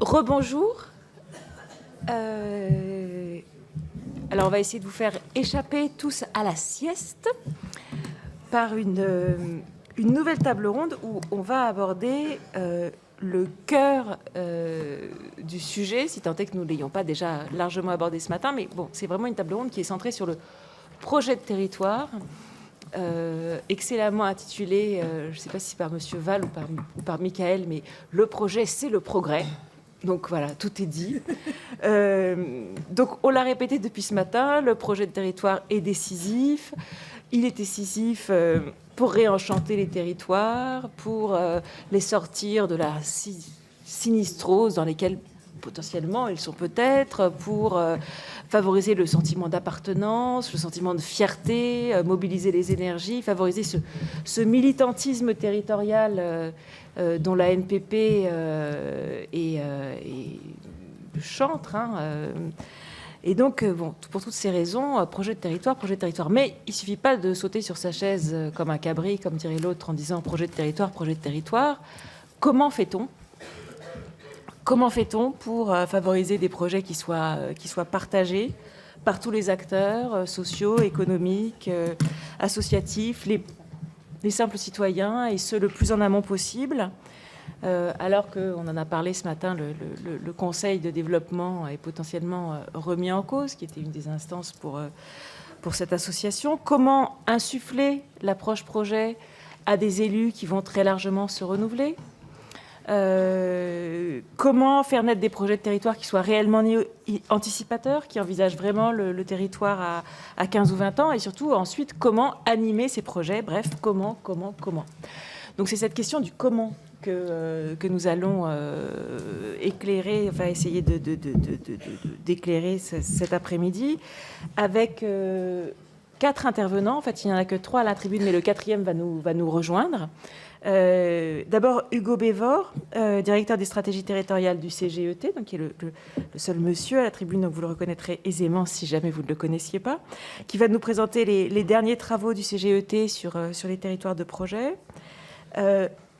Rebonjour. Alors, on va essayer de vous faire échapper tous à la sieste par une nouvelle table ronde où on va aborder le cœur du sujet, si tant est que nous ne l'ayons pas déjà largement abordé ce matin. Mais bon, c'est vraiment une table ronde qui est centrée sur le projet de territoire, excellemment intitulé, je ne sais pas si par Monsieur Val ou par Michael, mais le projet, c'est le progrès. Donc voilà, tout est dit. Donc on l'a répété depuis ce matin, le projet de territoire est décisif. Il est décisif pour réenchanter les territoires, pour les sortir de la sinistrose dans lesquelles potentiellement ils sont peut-être, pour favoriser le sentiment d'appartenance, le sentiment de fierté, mobiliser les énergies, favoriser ce militantisme territorial dont la NPP est le chantre. Et donc, bon, pour toutes ces raisons, projet de territoire. Mais il ne suffit pas de sauter sur sa chaise comme un cabri, comme dirait l'autre, en disant projet de territoire, projet de territoire. Comment fait-on ? Comment fait-on pour favoriser des projets qui soient partagés par tous les acteurs sociaux, économiques, associatifs, les simples citoyens, et ce, le plus en amont possible, alors qu'on en a parlé ce matin, le Conseil de développement est potentiellement remis en cause, qui était une des instances pour cette association. Comment insuffler l'approche projet à des élus qui vont très largement se renouveler ? Comment faire naître des projets de territoire qui soient réellement anticipateurs, qui envisagent vraiment le territoire à 15 ou 20 ans, et surtout ensuite comment animer ces projets, bref, comment. Donc c'est cette question du comment que nous allons éclairer, enfin essayer d'éclairer cet après-midi, avec 4 intervenants. En fait, il n'y en a que 3 à la tribune, mais le 4e va nous rejoindre. D'abord Hugo Bévor, directeur des stratégies territoriales du CGET, donc qui est le seul monsieur à la tribune, donc vous le reconnaîtrez aisément si jamais vous ne le connaissiez pas, qui va nous présenter les derniers travaux du CGET sur les territoires de projet.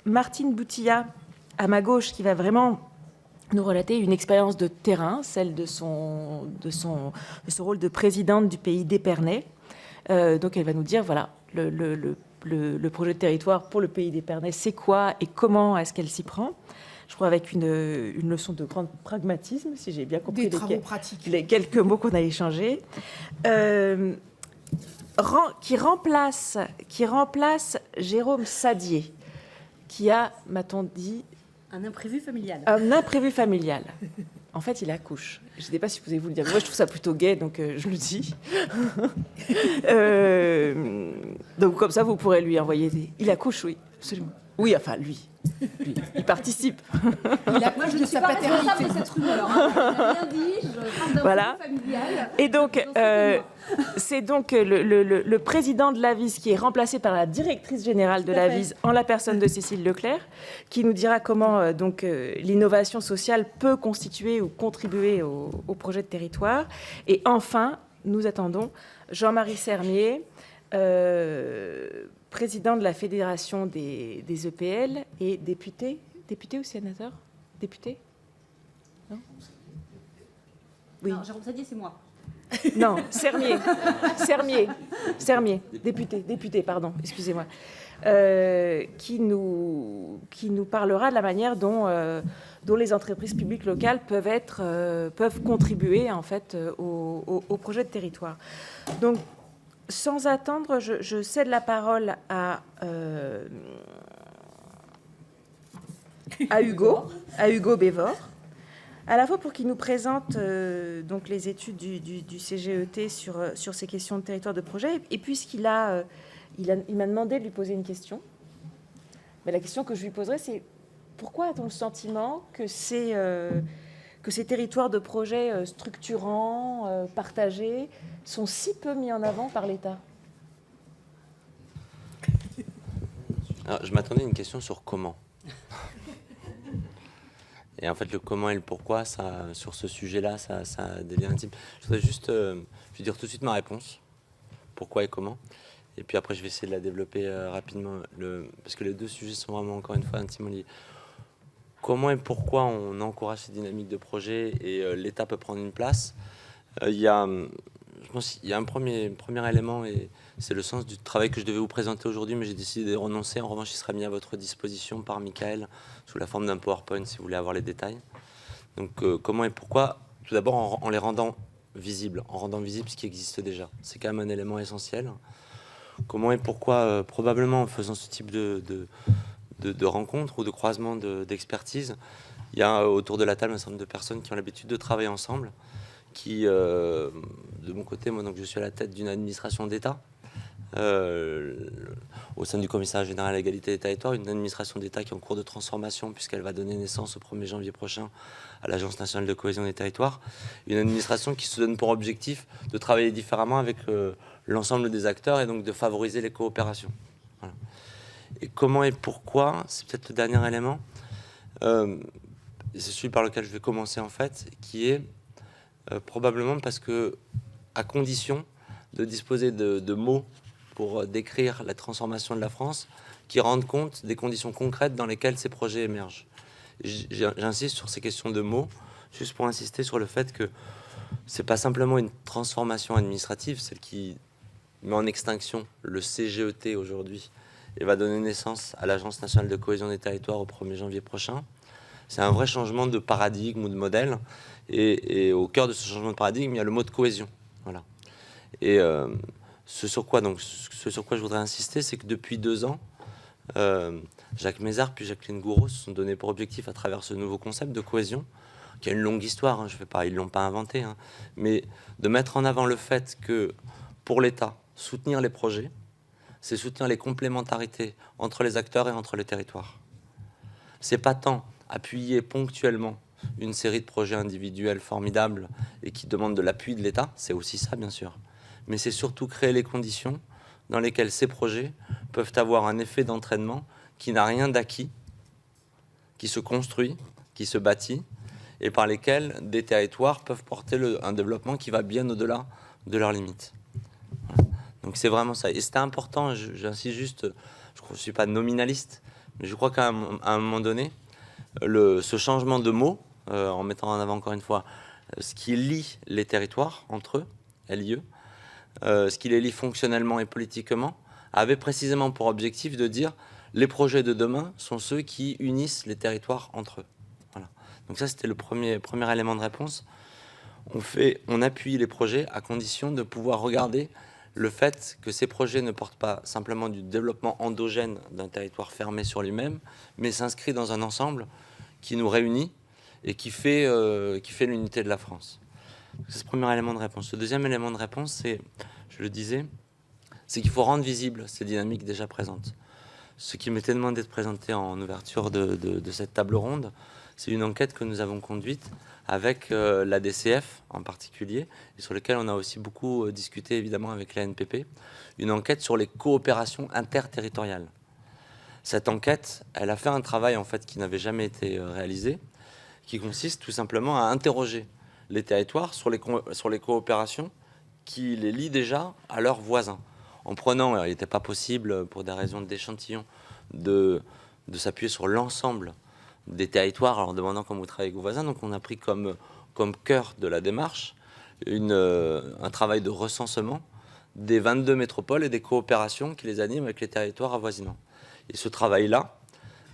Martine Boutilla, à ma gauche, qui va vraiment nous relater une expérience de terrain, celle de son rôle de présidente du pays d'Épernay. Donc elle va nous dire, voilà, le projet de territoire pour le pays d'Épernay, c'est quoi et comment est-ce qu'elle s'y prend. Je crois avec une leçon de grand pragmatisme, si j'ai bien compris les quelques mots qu'on a échangés. Qui remplace Jérôme Sadier, qui a, m'a-t-on dit... Un imprévu familial. Un imprévu familial. En fait, il accouche. Je ne sais pas si vous pouvez vous le dire. Moi, je trouve ça plutôt gai, donc je le dis. Donc, comme ça, vous pourrez lui envoyer des... Il accouche, oui, absolument. Oui, enfin, lui. Il participe. Il accouche de sa paternité. De cette rumeur. Hein. Il n'a rien dit, je parle d'un voilà. familial. Et donc, c'est donc le président de l'AVIS qui est remplacé par la directrice générale de l'AVIS en la personne de Cécile Leclerc, qui nous dira comment l'innovation sociale peut constituer ou contribuer au projet de territoire. Et enfin, nous attendons Jean-Marie Sermier, président de la Fédération des EPL et député ou sénateur ? Député ? Non ? Oui. Non, Jérôme Sadier, c'est moi. Non, Sermier, député, pardon, excusez-moi, qui nous parlera de la manière dont les entreprises publiques locales peuvent contribuer en fait au projet de territoire. Donc, sans attendre, je cède la parole à Hugo Bévor, à la fois pour qu'il nous présente donc les études du CGET sur ces questions de territoire de projet, et puisqu'il m'a demandé de lui poser une question. Mais la question que je lui poserai, c'est pourquoi a-t-on le sentiment que ces territoires de projet structurants, partagés, sont si peu mis en avant par l'État ? Alors, je m'attendais à une question sur comment. Et en fait, le comment et le pourquoi, ça, sur ce sujet-là, ça devient intime. Je voudrais juste je vais dire tout de suite ma réponse. Pourquoi et comment. Et puis après, je vais essayer de la développer rapidement. Parce que les deux sujets sont vraiment, encore une fois, intimement liés. comment et pourquoi on encourage ces dynamiques de projet et l'État peut prendre une place. Je pense qu'il y a un premier élément, et c'est le sens du travail que je devais vous présenter aujourd'hui, mais j'ai décidé de renoncer. En revanche, il sera mis à votre disposition par Michael sous la forme d'un PowerPoint si vous voulez avoir les détails. Donc comment et pourquoi? Tout d'abord en les rendant visibles, en rendant visible ce qui existe déjà. C'est quand même un élément essentiel. Comment et pourquoi? Probablement en faisant ce type de rencontres ou de croisements d'expertise. Il y a autour de la table un certain nombre de personnes qui ont l'habitude de travailler ensemble, qui, de mon côté, moi donc, je suis à la tête d'une administration d'État, au sein du commissariat général à l'égalité des territoires, une administration d'État qui est en cours de transformation puisqu'elle va donner naissance au 1er janvier prochain à l'Agence nationale de cohésion des territoires, une administration qui se donne pour objectif de travailler différemment avec l'ensemble des acteurs et donc de favoriser les coopérations. Voilà. Et comment et pourquoi, c'est peut-être le dernier élément, c'est celui par lequel je vais commencer en fait, qui est probablement parce que, à condition de disposer de mots pour décrire la transformation de la France, qui rendent compte des conditions concrètes dans lesquelles ces projets émergent. J'insiste sur ces questions de mots, juste pour insister sur le fait que c'est pas simplement une transformation administrative, celle qui met en extinction le CGET aujourd'hui et va donner naissance à l'Agence nationale de cohésion des territoires au 1er janvier prochain. C'est un vrai changement de paradigme ou de modèle. Et au cœur de ce changement de paradigme, il y a le mot de cohésion. Voilà. Et ce sur quoi je voudrais insister, c'est que depuis 2 ans, Jacques Mézard puis Jacqueline Gouraud se sont donnés pour objectif à travers ce nouveau concept de cohésion, qui a une longue histoire, hein, ils ne l'ont pas inventé, hein, mais de mettre en avant le fait que pour l'État, soutenir les projets, c'est soutenir les complémentarités entre les acteurs et entre les territoires. C'est pas tant appuyer ponctuellement une série de projets individuels formidables et qui demandent de l'appui de l'État, c'est aussi ça bien sûr, mais c'est surtout créer les conditions dans lesquelles ces projets peuvent avoir un effet d'entraînement qui n'a rien d'acquis, qui se construit, qui se bâtit, et par lesquels des territoires peuvent porter un développement qui va bien au-delà de leurs limites. Voilà. Donc c'est vraiment ça. Et c'était important, j'insiste juste, je ne suis pas nominaliste, mais je crois qu'à un moment donné, ce changement de mots, en mettant en avant encore une fois ce qui lie les territoires entre eux, LIE, ce qui les lie fonctionnellement et politiquement, avait précisément pour objectif de dire les projets de demain sont ceux qui unissent les territoires entre eux. Voilà. Donc ça, c'était le premier élément de réponse. On appuie les projets à condition de pouvoir regarder le fait que ces projets ne portent pas simplement du développement endogène d'un territoire fermé sur lui-même, mais s'inscrit dans un ensemble qui nous réunit et qui fait l'unité de la France. C'est ce premier élément de réponse. Le deuxième élément de réponse, c'est, je le disais, c'est qu'il faut rendre visibles ces dynamiques déjà présentes. Ce qui m'était demandé de présenter en ouverture de cette table ronde, c'est une enquête que nous avons conduite avec la DCF en particulier, et sur laquelle on a aussi beaucoup discuté évidemment avec la NPP, une enquête sur les coopérations interterritoriales. Cette enquête, elle a fait un travail en fait qui n'avait jamais été réalisé, qui consiste tout simplement à interroger les territoires sur les coopérations qui les lient déjà à leurs voisins. En prenant, il n'était pas possible pour des raisons d'échantillon de s'appuyer sur l'ensemble des territoires en leur demandant comment vous travaillez avec vos voisins. Donc on a pris comme cœur de la démarche un travail de recensement des 22 métropoles et des coopérations qui les animent avec les territoires avoisinants. Et ce travail-là,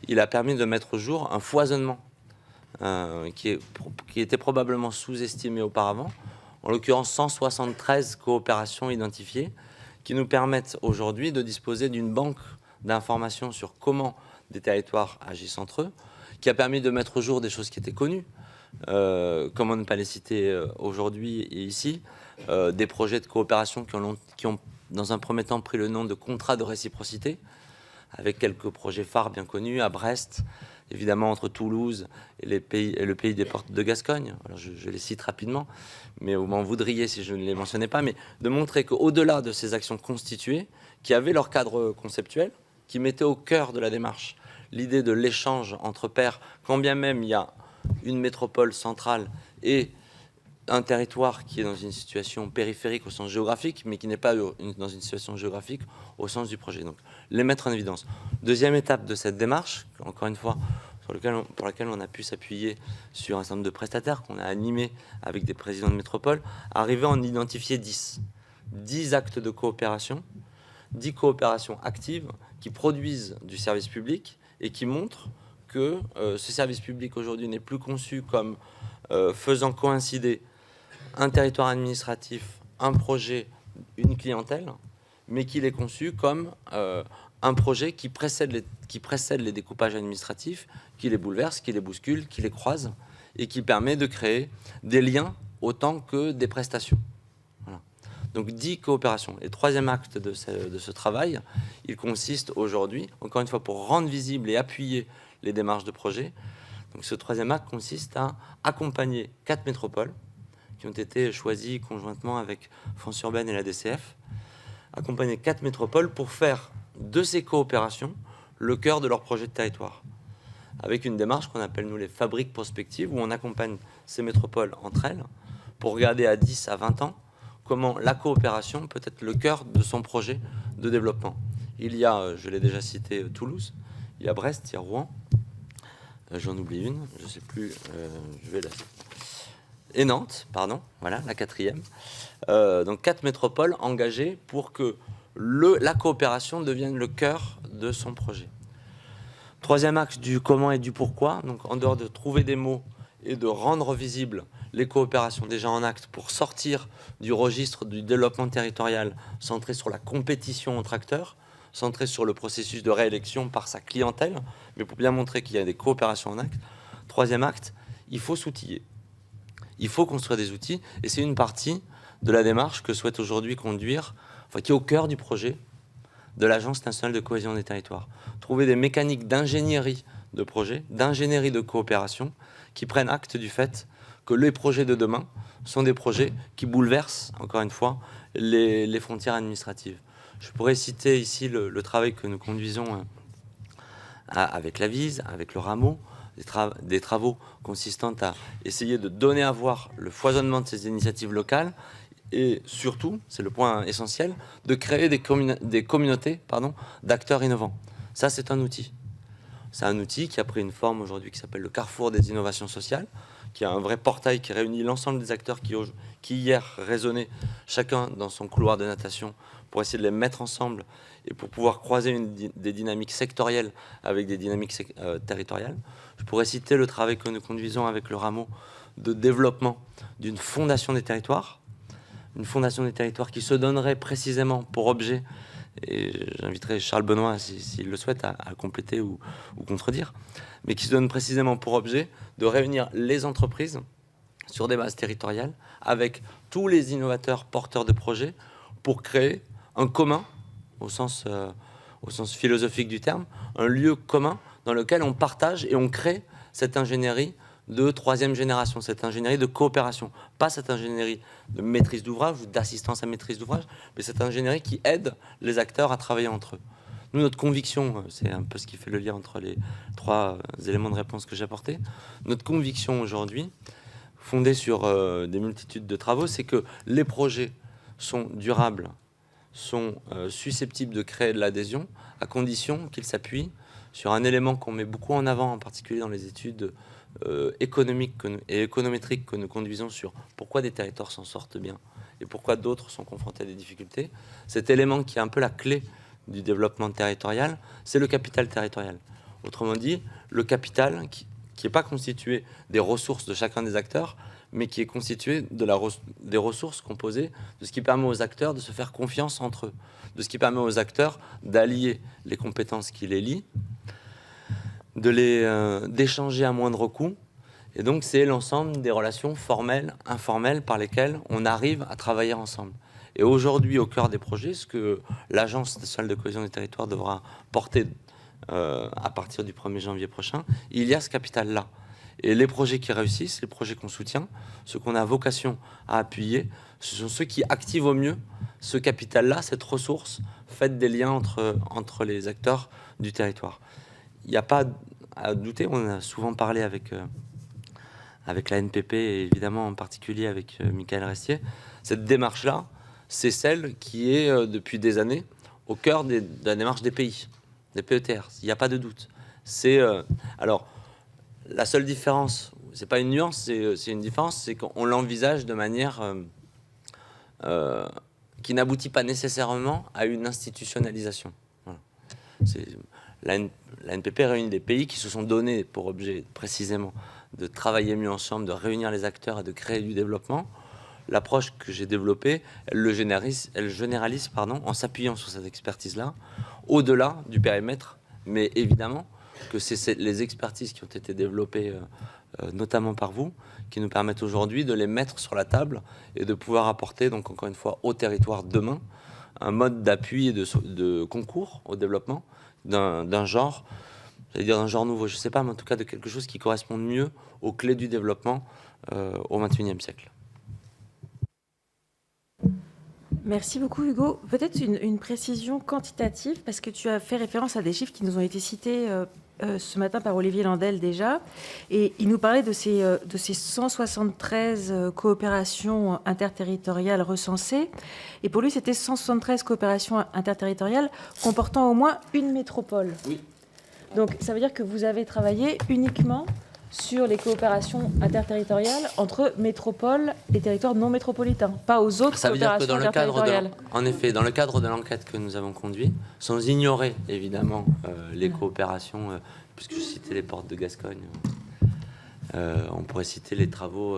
il a permis de mettre au jour un foisonnement qui était probablement sous-estimé auparavant, en l'occurrence 173 coopérations identifiées, qui nous permettent aujourd'hui de disposer d'une banque d'informations sur comment des territoires agissent entre eux, qui a permis de mettre au jour des choses qui étaient connues, comment ne pas les citer aujourd'hui et ici, des projets de coopération qui ont dans un premier temps pris le nom de contrats de réciprocité, avec quelques projets phares bien connus à Brest, évidemment entre Toulouse et le pays des Portes de Gascogne. Alors je les cite rapidement, mais vous m'en voudriez si je ne les mentionnais pas, mais de montrer qu'au-delà de ces actions constituées, qui avaient leur cadre conceptuel, qui mettaient au cœur de la démarche l'idée de l'échange entre pairs, quand bien même il y a une métropole centrale et un territoire qui est dans une situation périphérique au sens géographique, mais qui n'est pas dans une situation géographique au sens du projet. Donc, les mettre en évidence. Deuxième étape de cette démarche, encore une fois, pour laquelle on a pu s'appuyer sur un certain nombre de prestataires qu'on a animés avec des présidents de métropole, arriver à en identifier 10. 10 actes de coopération, 10 coopérations actives qui produisent du service public et qui montrent que ce service public aujourd'hui n'est plus conçu comme faisant coïncider un territoire administratif, un projet, une clientèle, mais qu'il est conçu comme un projet qui précède les découpages administratifs, qui les bouleverse, qui les bouscule, qui les croise, et qui permet de créer des liens autant que des prestations. Voilà. Donc 10 coopérations. Et troisième acte de ce travail, il consiste aujourd'hui, encore une fois, pour rendre visible et appuyer les démarches de projet. Donc ce troisième acte consiste à accompagner 4 métropoles qui ont été choisies conjointement avec France Urbaine et la DCF, accompagner 4 métropoles pour faire de ces coopérations le cœur de leur projet de territoire, avec une démarche qu'on appelle, nous, les fabriques prospectives, où on accompagne ces métropoles entre elles pour regarder à 10 à 20 ans comment la coopération peut être le cœur de son projet de développement. Il y a, je l'ai déjà cité, Toulouse, il y a Brest, il y a Rouen, j'en oublie une, je ne sais plus, je vais la... Et Nantes, pardon, voilà, la 4e. Donc 4 métropoles engagées pour que la coopération devienne le cœur de son projet. Troisième axe du comment et du pourquoi, donc en dehors de trouver des mots et de rendre visibles les coopérations déjà en acte pour sortir du registre du développement territorial centré sur la compétition entre acteurs, centré sur le processus de réélection par sa clientèle, mais pour bien montrer qu'il y a des coopérations en acte. Troisième acte, il faut s'outiller. Il faut construire des outils, et c'est une partie de la démarche que souhaite aujourd'hui conduire, enfin, qui est au cœur du projet de l'Agence nationale de cohésion des territoires. Trouver des mécaniques d'ingénierie de projet, d'ingénierie de coopération, qui prennent acte du fait que les projets de demain sont des projets qui bouleversent, encore une fois, les frontières administratives. Je pourrais citer ici le travail que nous conduisons avec la VISE, avec le Rameau, des travaux consistant à essayer de donner à voir le foisonnement de ces initiatives locales et surtout, c'est le point essentiel, de créer des communautés d'acteurs innovants. Ça, c'est un outil. C'est un outil qui a pris une forme aujourd'hui qui s'appelle le Carrefour des innovations sociales, qui a un vrai portail qui réunit l'ensemble des acteurs qui hier raisonnaient chacun dans son couloir de natation pour essayer de les mettre ensemble et pour pouvoir croiser des dynamiques sectorielles avec des dynamiques territoriales. Je pourrais citer le travail que nous conduisons avec le Rameau de développement d'une fondation des territoires, une fondation des territoires qui se donnerait précisément pour objet, et j'inviterai Charles Benoît, s'il le souhaite, à compléter ou contredire, mais qui se donne précisément pour objet de réunir les entreprises sur des bases territoriales avec tous les innovateurs porteurs de projets pour créer un commun, au sens philosophique du terme, un lieu commun dans lequel on partage et on crée cette ingénierie de troisième génération, cette ingénierie de coopération. Pas cette ingénierie de maîtrise d'ouvrage ou d'assistance à maîtrise d'ouvrage, mais cette ingénierie qui aide les acteurs à travailler entre eux. Nous, notre conviction, c'est un peu ce qui fait le lien entre les 3 éléments de réponse que j'ai apportés. Notre conviction aujourd'hui, fondée sur des multitudes de travaux, c'est que les projets sont durables, sont susceptibles de créer de l'adhésion, à condition qu'ils s'appuient sur un élément qu'on met beaucoup en avant, en particulier dans les études économiques et économétriques que nous conduisons sur pourquoi des territoires s'en sortent bien et pourquoi d'autres sont confrontés à des difficultés. Cet élément qui est un peu la clé du développement territorial, c'est le capital territorial. Autrement dit, le capital qui n'est pas constitué des ressources de chacun des acteurs, mais qui est constitué des ressources composées de ce qui permet aux acteurs de se faire confiance entre eux, de ce qui permet aux acteurs d'allier les compétences qui les lient, d'échanger à moindre coût. Et donc, c'est l'ensemble des relations formelles, informelles, par lesquelles on arrive à travailler ensemble. Et aujourd'hui, au cœur des projets, ce que l'Agence nationale de cohésion des territoires devra porter à partir du 1er janvier prochain, il y a ce capital-là. Et les projets qui réussissent, les projets qu'on soutient, ceux qu'on a vocation à appuyer, ce sont ceux qui activent au mieux ce capital-là, cette ressource, faite des liens entre les acteurs du territoire. Il n'y a pas à douter, on a souvent parlé avec la NPP et évidemment en particulier avec Michael Restier. Cette démarche-là, c'est celle qui est depuis des années au cœur de la démarche des pays, des PETR. Il n'y a pas de doute. Alors, La seule différence, c'est pas une nuance, c'est une différence, c'est qu'on l'envisage de manière qui n'aboutit pas nécessairement à une institutionnalisation. Voilà. La NPP réunit des pays qui se sont donnés pour objet précisément de travailler mieux ensemble, de réunir les acteurs et de créer du développement. L'approche que j'ai développée, elle généralise en s'appuyant sur cette expertise-là, au-delà du périmètre, mais évidemment que c'est les expertises qui ont été développées, notamment par vous, qui nous permettent aujourd'hui de les mettre sur la table et de pouvoir apporter, donc encore une fois, au territoire demain, un mode d'appui et de concours au développement d'un genre, j'allais dire d'un genre nouveau, je ne sais pas, mais en tout cas de quelque chose qui corresponde mieux aux clés du développement au XXIe siècle. Merci beaucoup Hugo. Peut-être une précision quantitative, parce que tu as fait référence à des chiffres qui nous ont été cités ce matin par Olivier Landel déjà, et il nous parlait de ces 173 coopérations interterritoriales recensées, et pour lui c'était 173 coopérations interterritoriales comportant au moins une métropole. Oui. Donc ça veut dire que vous avez travaillé uniquement sur les coopérations interterritoriales entre métropoles et territoires non métropolitains, pas aux autres ça veut dire coopérations que dans interterritoriales. En effet, dans le cadre de l'enquête que nous avons conduite, sans ignorer évidemment les coopérations, puisque je citais les portes de Gascogne, on pourrait citer les travaux,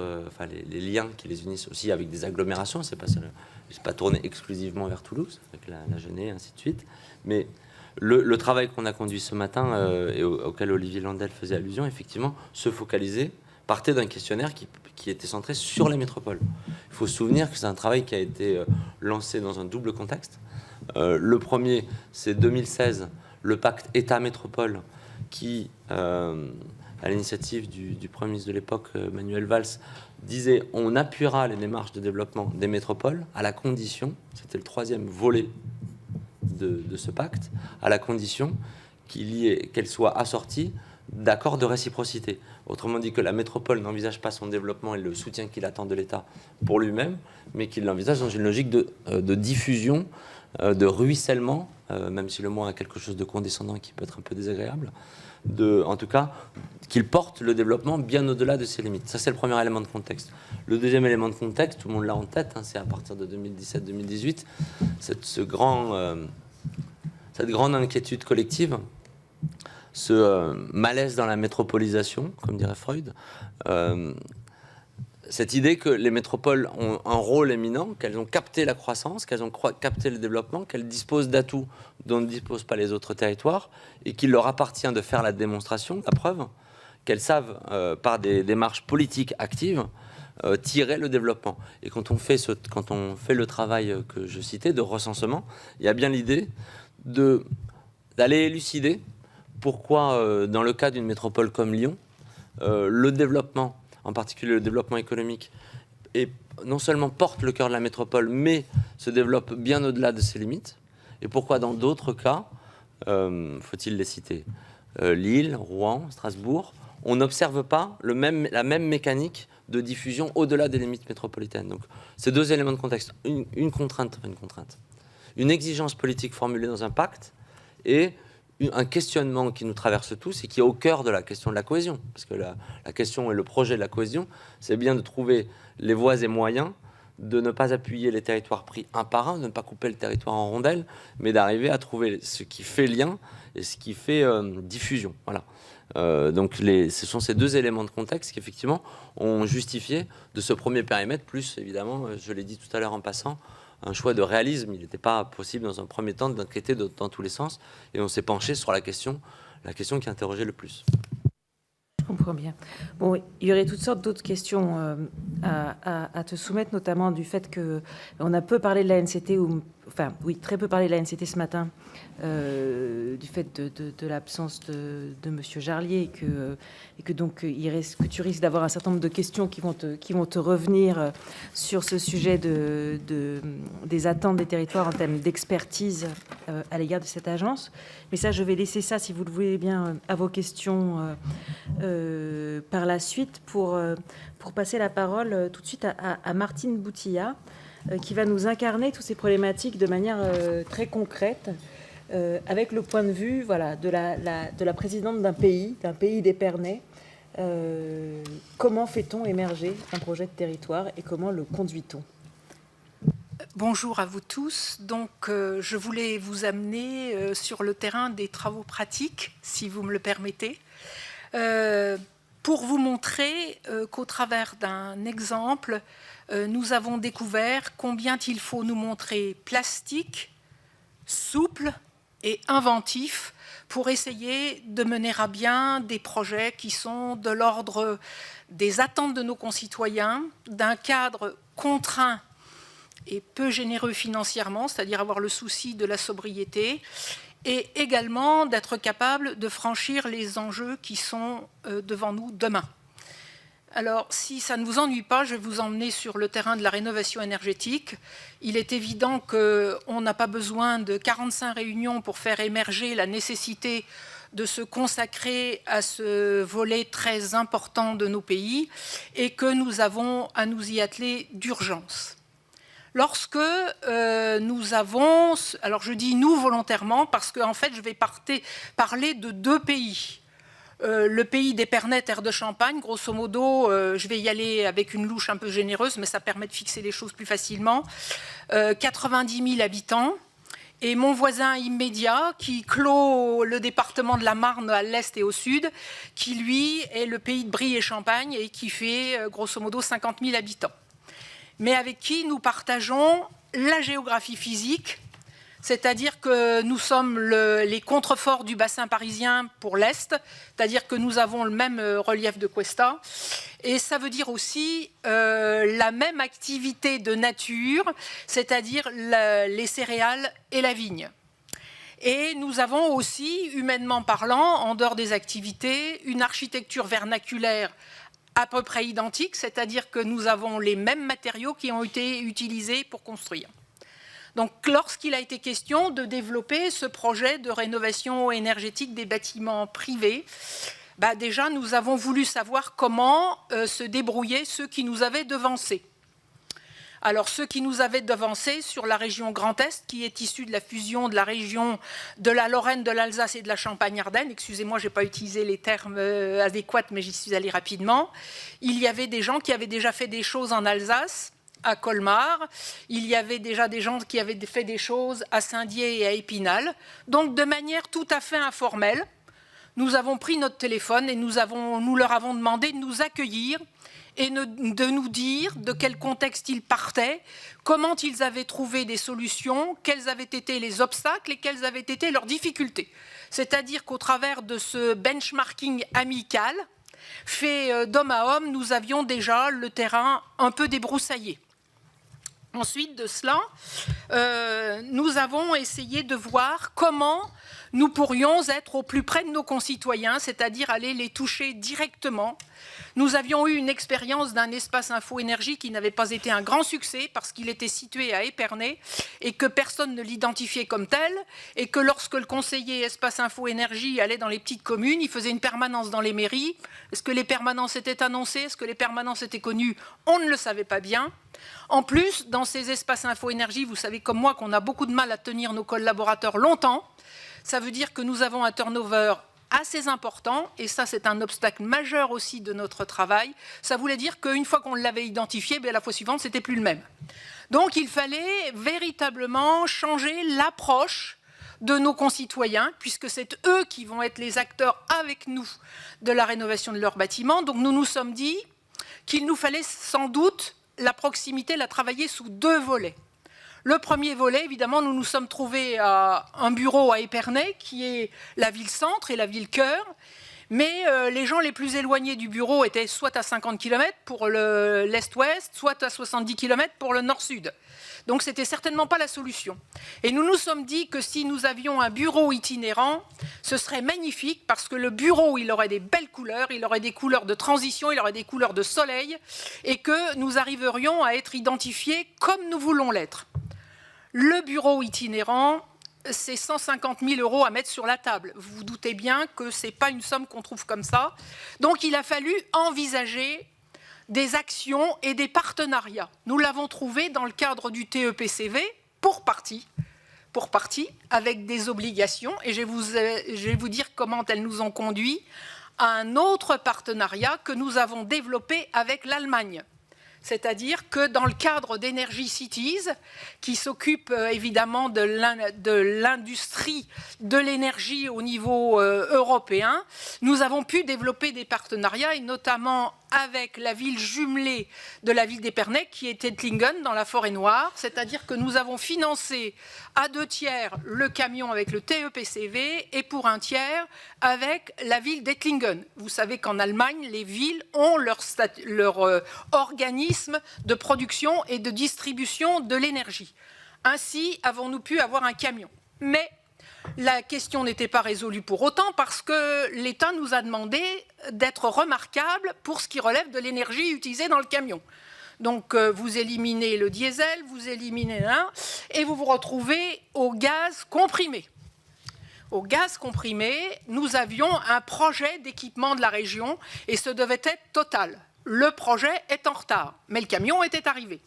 les liens qui les unissent aussi avec des agglomérations. C'est pas tourné exclusivement vers Toulouse, avec la Genève et ainsi de suite, mais le travail qu'on a conduit ce matin et auquel Olivier Landel faisait allusion, effectivement, se focalisait, partait d'un questionnaire qui était centré sur les métropoles. Il faut se souvenir que c'est un travail qui a été lancé dans un double contexte. Le premier, c'est 2016, le pacte État-métropole qui, à l'initiative du Premier ministre de l'époque, Manuel Valls, disait on appuiera les démarches de développement des métropoles à la condition, c'était le troisième volet de ce pacte, à la condition qu'elle soit assortie d'accords de réciprocité. Autrement dit, que la métropole n'envisage pas son développement et le soutien qu'il attend de l'État pour lui-même, mais qu'il l'envisage dans une logique de diffusion, de ruissellement, même si le mot a quelque chose de condescendant qui peut être un peu désagréable, en tout cas, qu'il porte le développement bien au-delà de ses limites. Ça, c'est le premier élément de contexte. Le deuxième élément de contexte, tout le monde l'a en tête, c'est à partir de 2017-2018, cette grande inquiétude collective, ce malaise dans la métropolisation, comme dirait Freud, cette idée que les métropoles ont un rôle éminent, qu'elles ont capté la croissance, qu'elles ont capté le développement, qu'elles disposent d'atouts dont ne disposent pas les autres territoires, et qu'il leur appartient de faire la démonstration, la preuve, qu'elles savent, par des démarches politiques actives, tirer le développement. Et quand on fait le travail que je citais de recensement, il y a bien l'idée d'aller élucider pourquoi, dans le cas d'une métropole comme Lyon, le développement, en particulier le développement économique, non seulement porte le cœur de la métropole, mais se développe bien au-delà de ses limites. Et pourquoi, dans d'autres cas, faut-il les citer, Lille, Rouen, Strasbourg, on n'observe pas la même mécanique de diffusion au-delà des limites métropolitaines. Donc, ces deux éléments de contexte, une exigence politique formulée dans un pacte et un questionnement qui nous traverse tous et qui est au cœur de la question de la cohésion. Parce que la question et le projet de la cohésion, c'est bien de trouver les voies et moyens de ne pas appuyer les territoires pris un par un, de ne pas couper le territoire en rondelles, mais d'arriver à trouver ce qui fait lien et ce qui fait diffusion. Voilà. Donc ce sont ces deux éléments de contexte qui effectivement ont justifié de ce premier périmètre, plus évidemment, je l'ai dit tout à l'heure en passant, un choix de réalisme. Il n'était pas possible dans un premier temps d'enquêter dans tous les sens, et on s'est penché sur la question qui interrogeait le plus. Je comprends bien. Bon, il y aurait toutes sortes d'autres questions à te soumettre, notamment du fait qu'on a peu parlé de la NCT, très peu parlé de la NCT ce matin, du fait de l'absence de M. Jarlier, et que donc que tu risques d'avoir un certain nombre de questions qui vont te revenir sur ce sujet des attentes des territoires en termes d'expertise à l'égard de cette agence. Mais ça, je vais laisser ça, si vous le voulez bien, à vos questions par la suite, pour passer la parole tout de suite à Martine Boutilla, qui va nous incarner toutes ces problématiques de manière très concrète, avec le point de vue de la présidente d'un pays d'Épernay, Comment fait-on émerger un projet de territoire et comment le conduit-on? Bonjour à vous tous. Donc, je voulais vous amener sur le terrain des travaux pratiques, si vous me le permettez, pour vous montrer qu'au travers d'un exemple, nous avons découvert combien il faut nous montrer plastique, souple et inventif pour essayer de mener à bien des projets qui sont de l'ordre des attentes de nos concitoyens, d'un cadre contraint et peu généreux financièrement, c'est-à-dire avoir le souci de la sobriété, et également d'être capable de franchir les enjeux qui sont devant nous demain. Alors, si ça ne vous ennuie pas, je vais vous emmener sur le terrain de la rénovation énergétique. Il est évident qu'on n'a pas besoin de 45 réunions pour faire émerger la nécessité de se consacrer à ce volet très important de nos pays et que nous avons à nous y atteler d'urgence. Lorsque nous avons, alors je dis nous volontairement parce qu'en fait je vais parler de deux pays. Le pays d'Épernay, terre de Champagne, grosso modo, je vais y aller avec une louche un peu généreuse, mais ça permet de fixer les choses plus facilement. 90 000 habitants. Et mon voisin immédiat, qui clôt le département de la Marne à l'est et au sud, qui lui est le pays de Brie et Champagne et qui fait grosso modo 50 000 habitants. Mais avec qui nous partageons la géographie physique, c'est-à-dire que nous sommes les contreforts du bassin parisien pour l'Est, c'est-à-dire que nous avons le même relief de Cuesta, et ça veut dire aussi la même activité de nature, c'est-à-dire les céréales et la vigne. Et nous avons aussi, humainement parlant, en dehors des activités, une architecture vernaculaire à peu près identique, c'est-à-dire que nous avons les mêmes matériaux qui ont été utilisés pour construire. Donc, lorsqu'il a été question de développer ce projet de rénovation énergétique des bâtiments privés, déjà, nous avons voulu savoir comment se débrouiller ceux qui nous avaient devancés. Alors, ceux qui nous avaient devancés sur la région Grand Est, qui est issue de la fusion de la région de la Lorraine, de l'Alsace et de la Champagne-Ardenne, excusez-moi, je n'ai pas utilisé les termes adéquats, mais j'y suis allée rapidement, il y avait des gens qui avaient déjà fait des choses en Alsace, à Colmar, il y avait déjà des gens qui avaient fait des choses à Saint-Dié et à Épinal. Donc, de manière tout à fait informelle, nous avons pris notre téléphone et nous leur avons demandé de nous accueillir et de nous dire de quel contexte ils partaient, comment ils avaient trouvé des solutions, quels avaient été les obstacles et quelles avaient été leurs difficultés. C'est-à-dire qu'au travers de ce benchmarking amical, fait d'homme à homme, nous avions déjà le terrain un peu débroussaillé. Ensuite de cela, nous avons essayé de voir comment nous pourrions être au plus près de nos concitoyens, c'est-à-dire aller les toucher directement. Nous avions eu une expérience d'un espace info-énergie qui n'avait pas été un grand succès parce qu'il était situé à Épernay et que personne ne l'identifiait comme tel et que lorsque le conseiller espace info-énergie allait dans les petites communes, il faisait une permanence dans les mairies. Est-ce que les permanences étaient annoncées? Est-ce que les permanences étaient connues? On ne le savait pas bien. En plus, dans ces espaces info-énergie, vous savez comme moi qu'on a beaucoup de mal à tenir nos collaborateurs longtemps. Ça veut dire que nous avons un turnover assez important, et ça c'est un obstacle majeur aussi de notre travail. Ça voulait dire qu'une fois qu'on l'avait identifié, la fois suivante, c'était plus le même. Donc il fallait véritablement changer l'approche de nos concitoyens, puisque c'est eux qui vont être les acteurs avec nous de la rénovation de leurs bâtiments. Donc nous nous sommes dit qu'il nous fallait sans doute la proximité, la travailler sous deux volets. Le premier volet, évidemment, nous nous sommes trouvés à un bureau à Épernay, qui est la ville-centre et la ville-cœur, mais les gens les plus éloignés du bureau étaient soit à 50 km pour l'est-ouest, soit à 70 km pour le nord-sud. Donc, ce n'était certainement pas la solution. Et nous nous sommes dit que si nous avions un bureau itinérant, ce serait magnifique parce que le bureau, il aurait des belles couleurs, il aurait des couleurs de transition, il aurait des couleurs de soleil, et que nous arriverions à être identifiés comme nous voulons l'être. Le bureau itinérant, c'est 150 000 € à mettre sur la table. Vous vous doutez bien que ce n'est pas une somme qu'on trouve comme ça. Donc, il a fallu envisager des actions et des partenariats. Nous l'avons trouvé dans le cadre du TEPCV, pour partie, avec des obligations. Et je vais vous dire comment elles nous ont conduits à un autre partenariat que nous avons développé avec l'Allemagne. C'est-à-dire que dans le cadre d'Energy Cities, qui s'occupe évidemment de l'industrie de l'énergie au niveau européen, nous avons pu développer des partenariats, et notamment avec la ville jumelée de la ville d'Épernay, qui est Ettlingen, dans la Forêt-Noire. C'est-à-dire que nous avons financé à 2/3 le camion avec le TEPCV et pour 1/3 avec la ville d'Ettlingen. Vous savez qu'en Allemagne, les villes ont leur organisme de production et de distribution de l'énergie. Ainsi, avons-nous pu avoir un camion. Mais la question n'était pas résolue pour autant parce que l'État nous a demandé d'être remarquable pour ce qui relève de l'énergie utilisée dans le camion. Donc, vous éliminez le diesel, vous éliminez l'un, et vous vous retrouvez au gaz comprimé. Au gaz comprimé, nous avions un projet d'équipement de la région et ce devait être total. Le projet est en retard, mais le camion était arrivé.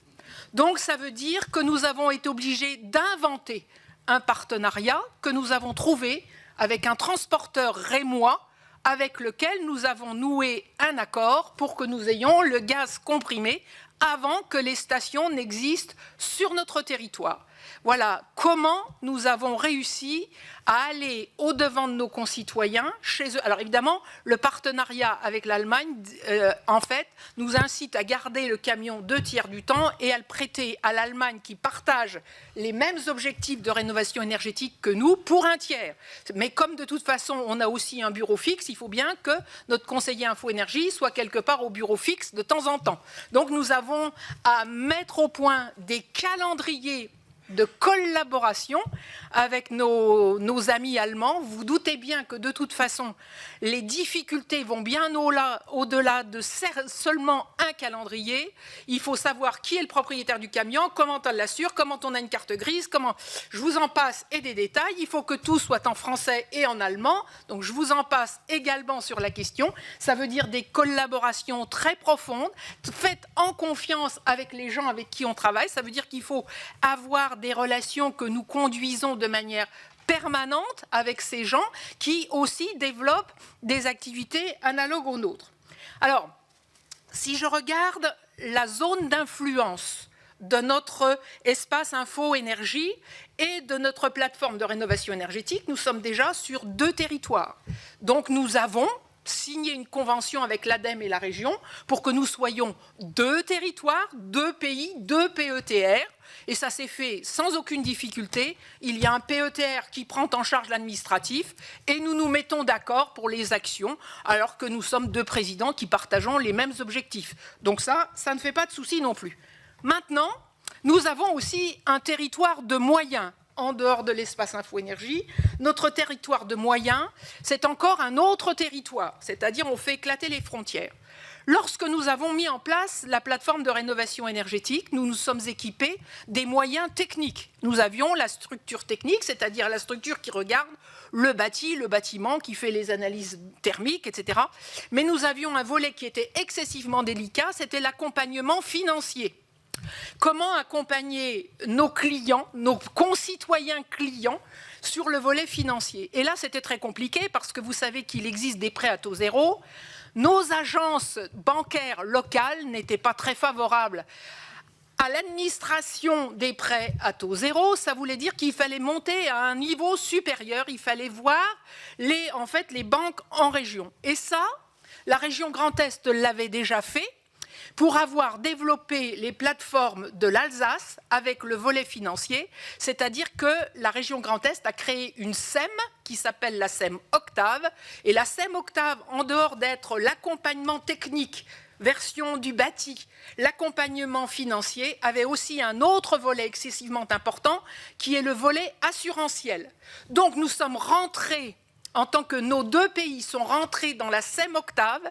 Donc, ça veut dire que nous avons été obligés d'inventer un partenariat que nous avons trouvé avec un transporteur rémois avec lequel nous avons noué un accord pour que nous ayons le gaz comprimé avant que les stations n'existent sur notre territoire. Voilà comment nous avons réussi à aller au-devant de nos concitoyens chez eux. Alors évidemment, le partenariat avec l'Allemagne, en fait, nous incite à garder le camion 2/3 du temps et à le prêter à l'Allemagne qui partage les mêmes objectifs de rénovation énergétique que nous pour 1/3. Mais comme de toute façon, on a aussi un bureau fixe, il faut bien que notre conseiller info-énergie soit quelque part au bureau fixe de temps en temps. Donc nous avons à mettre au point des calendriers de collaboration avec nos amis allemands. Vous doutez bien que de toute façon, les difficultés vont bien au-delà de seulement un calendrier. Il faut savoir qui est le propriétaire du camion, comment on l'assure, comment on a une carte grise, comment... Je vous en passe et des détails. Il faut que tout soit en français et en allemand. Donc je vous en passe également sur la question. Ça veut dire des collaborations très profondes, faites en confiance avec les gens avec qui on travaille. Ça veut dire qu'il faut avoir des relations que nous conduisons de manière permanente avec ces gens qui aussi développent des activités analogues aux nôtres. Alors, si je regarde la zone d'influence de notre espace info-énergie et de notre plateforme de rénovation énergétique, nous sommes déjà sur 2 territoires. Donc nous avons signé une convention avec l'ADEME et la région pour que nous soyons 2 territoires, 2 pays, 2 PETR. Et ça s'est fait sans aucune difficulté. Il y a un PETR qui prend en charge l'administratif et nous nous mettons d'accord pour les actions alors que nous sommes 2 présidents qui partageons les mêmes objectifs. Donc ça ne fait pas de souci non plus. Maintenant, nous avons aussi un territoire de moyens en dehors de l'espace info-énergie. Notre territoire de moyens, c'est encore un autre territoire, c'est-à-dire on fait éclater les frontières. Lorsque nous avons mis en place la plateforme de rénovation énergétique, nous nous sommes équipés des moyens techniques. Nous avions la structure technique, c'est-à-dire la structure qui regarde le bâtiment, qui fait les analyses thermiques, etc. Mais nous avions un volet qui était excessivement délicat, c'était l'accompagnement financier. Comment accompagner nos clients, nos concitoyens clients, sur le volet financier? Et là, c'était très compliqué parce que vous savez qu'il existe des prêts à taux zéro. Nos agences bancaires locales n'étaient pas très favorables à l'administration des prêts à taux zéro. Ça voulait dire qu'il fallait monter à un niveau supérieur. Il fallait voir les banques en région. Et ça, la région Grand Est l'avait déjà fait pour avoir développé les plateformes de l'Alsace avec le volet financier, c'est-à-dire que la région Grand Est a créé une SEM qui s'appelle la SEM Octave, et la SEM Octave, en dehors d'être l'accompagnement technique, version du bâti, l'accompagnement financier, avait aussi un autre volet excessivement important, qui est le volet assurantiel. Donc nous sommes rentrés, en tant que nos 2 pays sont rentrés dans la SEM Octave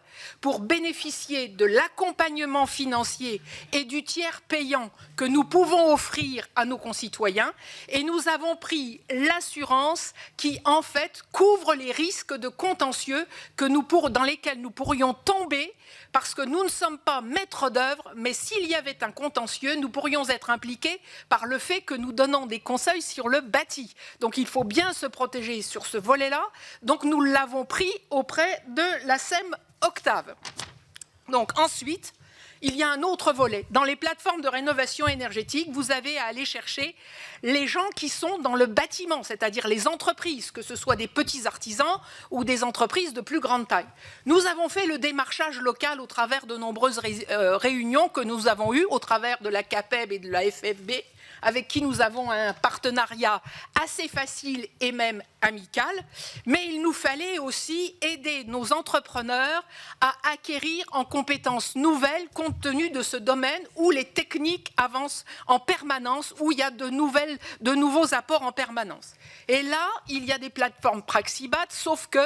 pour bénéficier de l'accompagnement financier et du tiers payant que nous pouvons offrir à nos concitoyens, et nous avons pris l'assurance qui en fait couvre les risques de contentieux dans lesquels nous pourrions tomber parce que nous ne sommes pas maîtres d'œuvre, mais s'il y avait un contentieux, nous pourrions être impliqués par le fait que nous donnons des conseils sur le bâti. Donc il faut bien se protéger sur ce volet-là, Donc nous l'avons pris auprès de la SEM Octave. Donc ensuite, il y a un autre volet. Dans les plateformes de rénovation énergétique, vous avez à aller chercher les gens qui sont dans le bâtiment, c'est-à-dire les entreprises, que ce soit des petits artisans ou des entreprises de plus grande taille. Nous avons fait le démarchage local au travers de nombreuses réunions que nous avons eues au travers de la CAPEB et de la FFB, avec qui nous avons un partenariat assez facile et même amical, mais il nous fallait aussi aider nos entrepreneurs à acquérir en compétences nouvelles compte tenu de ce domaine où les techniques avancent en permanence, où il y a de nouveaux apports en permanence. Et là, il y a des plateformes Praxibat, sauf que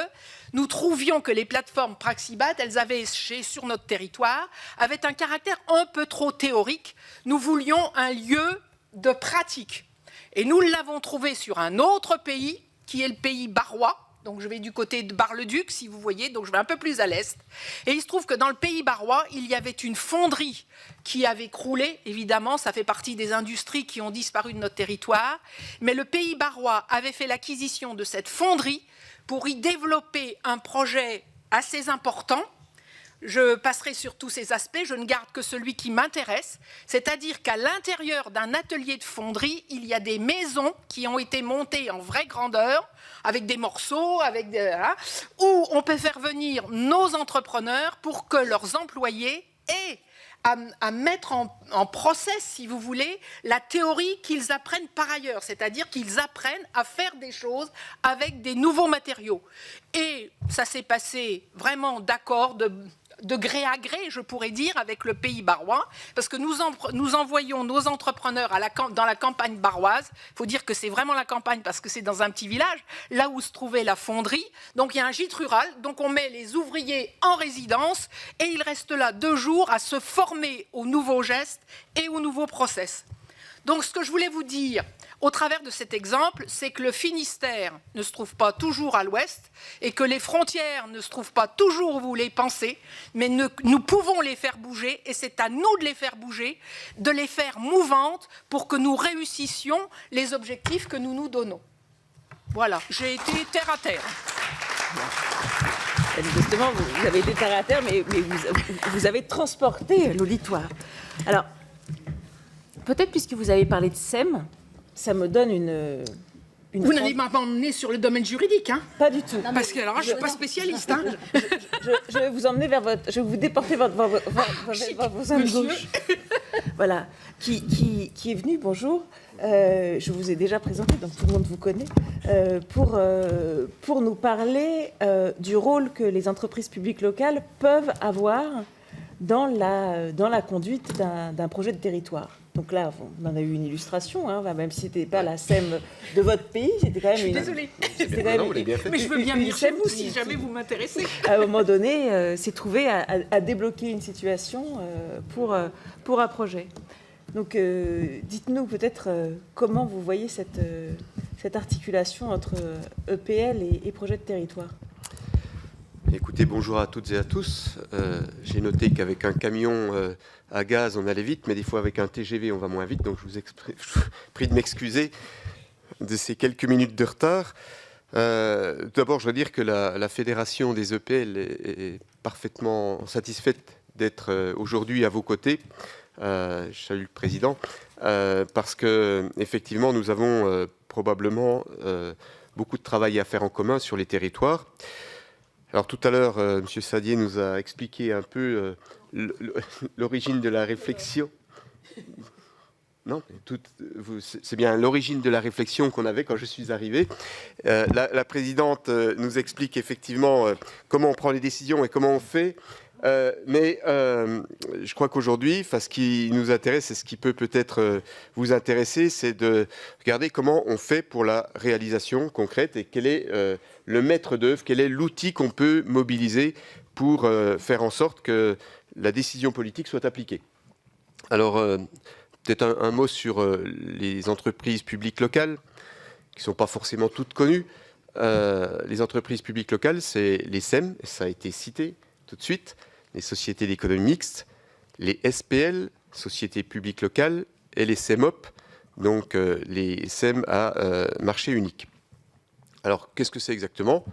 nous trouvions que les plateformes Praxibat, elles avaient sur notre territoire, avaient un caractère un peu trop théorique. Nous voulions un lieu de pratique. Et nous l'avons trouvé sur un autre pays, qui est le pays barrois. Donc je vais du côté de Bar-le-Duc, si vous voyez, donc je vais un peu plus à l'est. Et il se trouve que dans le pays barrois, il y avait une fonderie qui avait croulé. Évidemment, ça fait partie des industries qui ont disparu de notre territoire. Mais le pays barrois avait fait l'acquisition de cette fonderie pour y développer un projet assez important. Je passerai sur tous ces aspects, je ne garde que celui qui m'intéresse, c'est-à-dire qu'à l'intérieur d'un atelier de fonderie, il y a des maisons qui ont été montées en vraie grandeur, avec des morceaux, où on peut faire venir nos entrepreneurs pour que leurs employés aient à mettre en process, si vous voulez, la théorie qu'ils apprennent par ailleurs, c'est-à-dire qu'ils apprennent à faire des choses avec des nouveaux matériaux. Et ça s'est passé vraiment d'accord, de gré à gré, je pourrais dire, avec le pays barrois, parce que nous envoyons nos entrepreneurs dans la campagne barroise. Il faut dire que c'est vraiment la campagne, parce que c'est dans un petit village, là où se trouvait la fonderie. Donc il y a un gîte rural, donc on met les ouvriers en résidence, et ils restent là 2 jours à se former aux nouveaux gestes et aux nouveaux process. Donc ce que je voulais vous dire, au travers de cet exemple, c'est que le Finistère ne se trouve pas toujours à l'ouest et que les frontières ne se trouvent pas toujours où vous les pensez, mais nous pouvons les faire bouger et c'est à nous de les faire bouger, de les faire mouvantes pour que nous réussissions les objectifs que nous nous donnons. Voilà, j'ai été terre à terre. Justement, vous avez été terre à terre, mais vous avez transporté l'auditoire. Alors, peut-être puisque vous avez parlé de SEM, ça me donne une vous n'allez pas m'emmener sur le domaine juridique, hein? Pas du tout. Parce que alors, je ne suis pas spécialiste. Hein. Je vais vous emmener vers votre... Je vais vous déporter vers vos amis gauche. Voilà. Qui est venu, bonjour. Je vous ai déjà présenté, donc tout le monde vous connaît, pour nous parler du rôle que les entreprises publiques locales peuvent avoir dans la conduite d'un projet de territoire. Donc là, on en a eu une illustration, hein, même si ce n'était pas la SEM de votre pays, c'était quand même une... Désolée. Mais je veux bien venir chez vous si jamais vous m'intéressez. À un moment donné, c'est trouvé à débloquer une situation pour un projet. Donc dites-nous peut-être comment vous voyez cette articulation entre EPL et projet de territoire. Écoutez, bonjour à toutes et à tous. J'ai noté qu'avec un camion à gaz, on allait vite, mais des fois avec un TGV, on va moins vite. Donc je vous prie de m'excuser de ces quelques minutes de retard. D'abord, je dois dire que la fédération des EPL est parfaitement satisfaite d'être aujourd'hui à vos côtés. Je salue le président, parce que effectivement, nous avons probablement beaucoup de travail à faire en commun sur les territoires. Alors tout à l'heure, M. Sadier nous a expliqué un peu l'origine de la réflexion. Non, c'est bien l'origine de la réflexion qu'on avait quand je suis arrivé. La présidente nous explique effectivement comment on prend les décisions et comment on fait. Mais je crois qu'aujourd'hui, ce qui nous intéresse et ce qui peut peut-être vous intéresser, c'est de regarder comment on fait pour la réalisation concrète et quel est le maître d'œuvre, quel est l'outil qu'on peut mobiliser pour faire en sorte que la décision politique soit appliquée. Alors, peut-être un mot sur les entreprises publiques locales, qui ne sont pas forcément toutes connues. Les entreprises publiques locales, c'est les SEM, ça a été cité tout de suite, les sociétés d'économie mixte, les SPL, sociétés publiques locales, et les SEMOP, donc les SEM à marché unique. Alors, qu'est-ce que c'est exactement?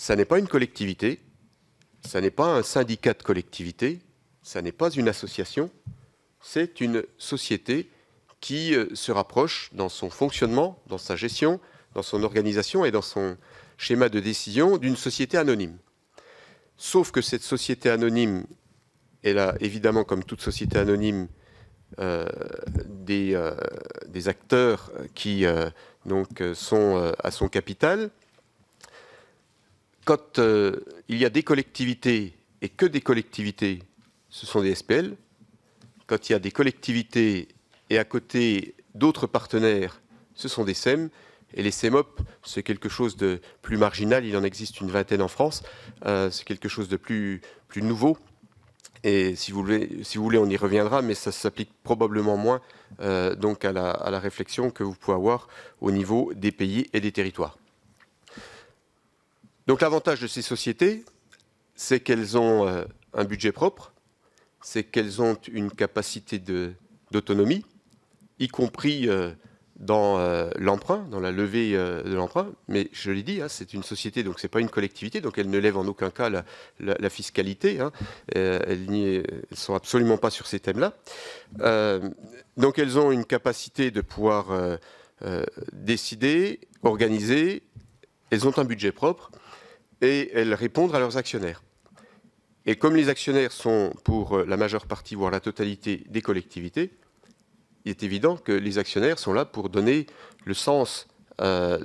ça n'est pas une collectivité, ça n'est pas un syndicat de collectivité, ça n'est pas une association, c'est une société qui se rapproche dans son fonctionnement, dans sa gestion, dans son organisation et dans son schéma de décision d'une société anonyme. Sauf que cette société anonyme, elle a évidemment, comme toute société anonyme, des acteurs qui donc, sont à son capital. Quand il y a des collectivités et que des collectivités, ce sont des SPL. Quand il y a des collectivités et à côté d'autres partenaires, ce sont des SEM. Et les CEMOP, c'est quelque chose de plus marginal. Il en existe une vingtaine en France. C'est quelque chose de plus nouveau. Et si vous voulez, on y reviendra, mais ça s'applique probablement moins donc à la réflexion que vous pouvez avoir au niveau des pays et des territoires. Donc l'avantage de ces sociétés, c'est qu'elles ont un budget propre, c'est qu'elles ont une capacité d'autonomie, y compris dans l'emprunt, dans la levée de l'emprunt. Mais je l'ai dit, c'est une société, donc ce n'est pas une collectivité, donc elle ne lève en aucun cas la fiscalité. Elles ne sont absolument pas sur ces thèmes-là. Donc elles ont une capacité de pouvoir décider, organiser, elles ont un budget propre et elles répondent à leurs actionnaires. Et comme les actionnaires sont pour la majeure partie, voire la totalité des collectivités, il est évident que les actionnaires sont là pour donner le sens à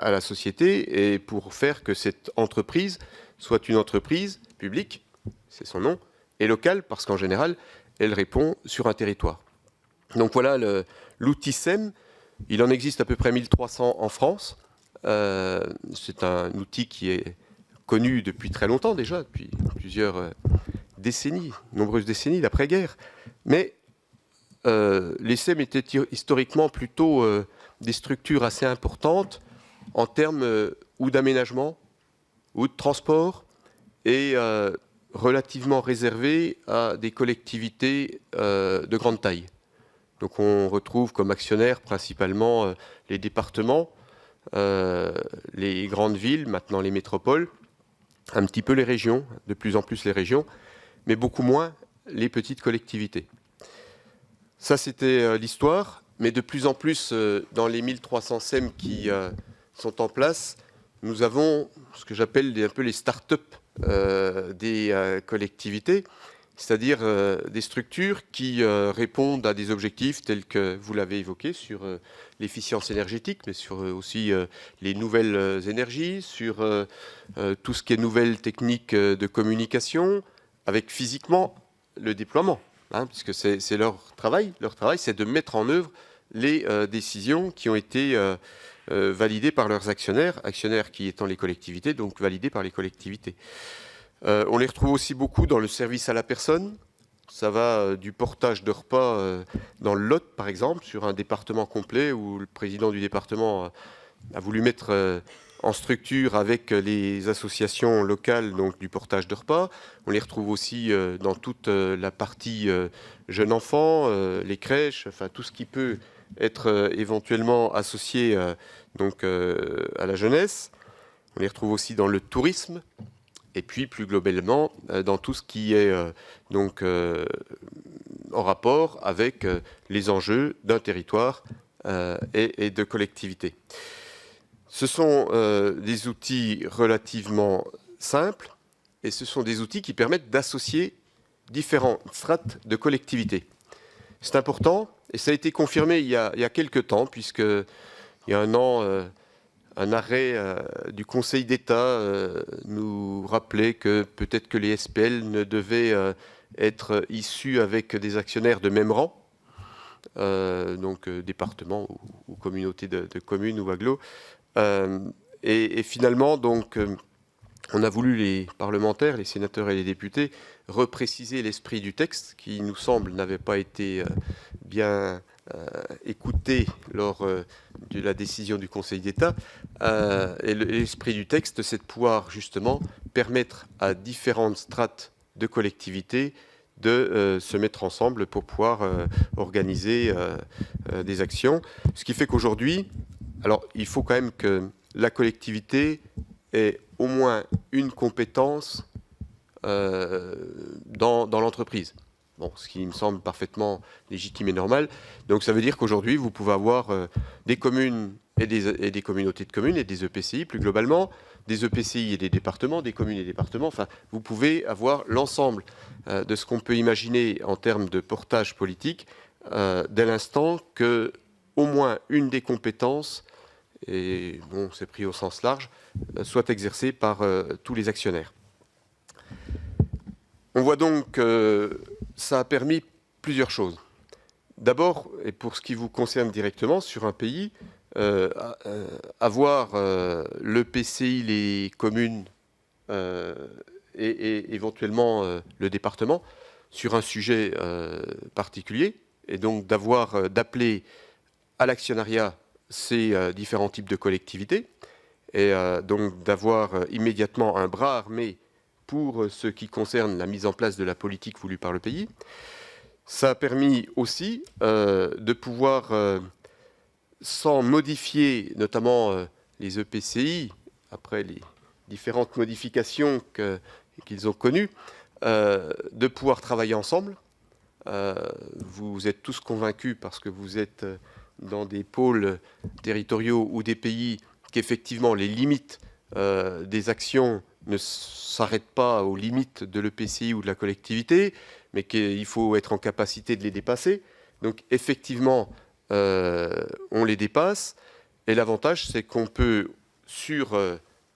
la société et pour faire que cette entreprise soit une entreprise publique, c'est son nom, et locale, parce qu'en général, elle répond sur un territoire. Donc voilà l'outil SEM. Il en existe à peu près 1300 en France. C'est un outil qui est connu depuis très longtemps déjà, depuis plusieurs décennies, nombreuses décennies d'après-guerre. Mais les SEM étaient historiquement plutôt des structures assez importantes en termes ou d'aménagement ou de transport et relativement réservées à des collectivités de grande taille. Donc on retrouve comme actionnaires principalement les départements, les grandes villes, maintenant les métropoles, un petit peu les régions, de plus en plus les régions, mais beaucoup moins les petites collectivités. Ça, c'était l'histoire, mais de plus en plus, dans les 1300 SEM qui sont en place, nous avons ce que j'appelle un peu les start-up des collectivités, c'est-à-dire des structures qui répondent à des objectifs tels que vous l'avez évoqué sur l'efficience énergétique, mais sur aussi les nouvelles énergies, sur tout ce qui est nouvelles techniques de communication, avec physiquement le déploiement. Puisque c'est leur travail. Leur travail, c'est de mettre en œuvre les décisions qui ont été validées par leurs actionnaires qui étant les collectivités, donc validées par les collectivités. On les retrouve aussi beaucoup dans le service à la personne. Ça va du portage de repas dans le Lot, par exemple, sur un département complet où le président du département a voulu mettre en structure avec les associations locales donc du portage de repas. On les retrouve aussi dans toute la partie jeunes enfants, les crèches, enfin tout ce qui peut être éventuellement associé donc à la jeunesse. On les retrouve aussi dans le tourisme et puis plus globalement dans tout ce qui est donc en rapport avec les enjeux d'un territoire et de collectivité. Ce sont des outils relativement simples et ce sont des outils qui permettent d'associer différentes strates de collectivités. C'est important et ça a été confirmé il y a quelques temps, puisqu'il y a un an, un arrêt du Conseil d'État nous rappelait que peut-être que les SPL ne devaient être issus avec des actionnaires de même rang, donc département ou communauté de communes ou agglo. Et finalement, donc, on a voulu, les parlementaires, les sénateurs et les députés, repréciser l'esprit du texte qui, nous semble, n'avait pas été bien écouté lors de la décision du Conseil d'État. Et l'esprit du texte, c'est de pouvoir justement permettre à différentes strates de collectivités de se mettre ensemble pour pouvoir organiser des actions. Ce qui fait qu'aujourd'hui, alors il faut quand même que la collectivité ait au moins une compétence dans l'entreprise. Bon, ce qui me semble parfaitement légitime et normal. Donc ça veut dire qu'aujourd'hui, vous pouvez avoir des communes et des communautés de communes et des EPCI plus globalement, des EPCI et des départements, des communes et des départements. Enfin, vous pouvez avoir l'ensemble de ce qu'on peut imaginer en termes de portage politique dès l'instant que au moins une des compétences, et bon, c'est pris au sens large, soit exercée par tous les actionnaires. On voit donc que ça a permis plusieurs choses. D'abord, et pour ce qui vous concerne directement, sur un pays, avoir le PCI, les communes et éventuellement le département sur un sujet particulier, et donc d'appeler à l'actionnariat ces différents types de collectivités, et donc d'avoir immédiatement un bras armé pour ce qui concerne la mise en place de la politique voulue par le pays. Ça a permis aussi de pouvoir, sans modifier notamment les EPCI, après les différentes modifications qu'ils ont connues, de pouvoir travailler ensemble. Vous êtes tous convaincus, parce que vous êtes dans des pôles territoriaux ou des pays, qu'effectivement les limites des actions ne s'arrêtent pas aux limites de l'EPCI ou de la collectivité, mais qu'il faut être en capacité de les dépasser. Donc effectivement, on les dépasse, et l'avantage, c'est qu'on peut, sur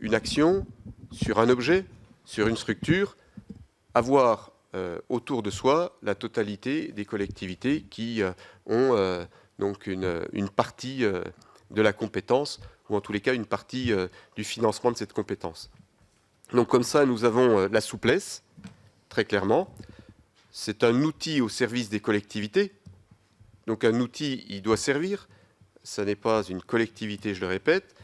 une action, sur un objet, sur une structure, avoir autour de soi la totalité des collectivités qui ont donc une partie de la compétence, ou en tous les cas une partie du financement de cette compétence. Donc comme ça, nous avons la souplesse, très clairement. C'est un outil au service des collectivités. Donc un outil, il doit servir. Ça n'est pas une collectivité, je le répète.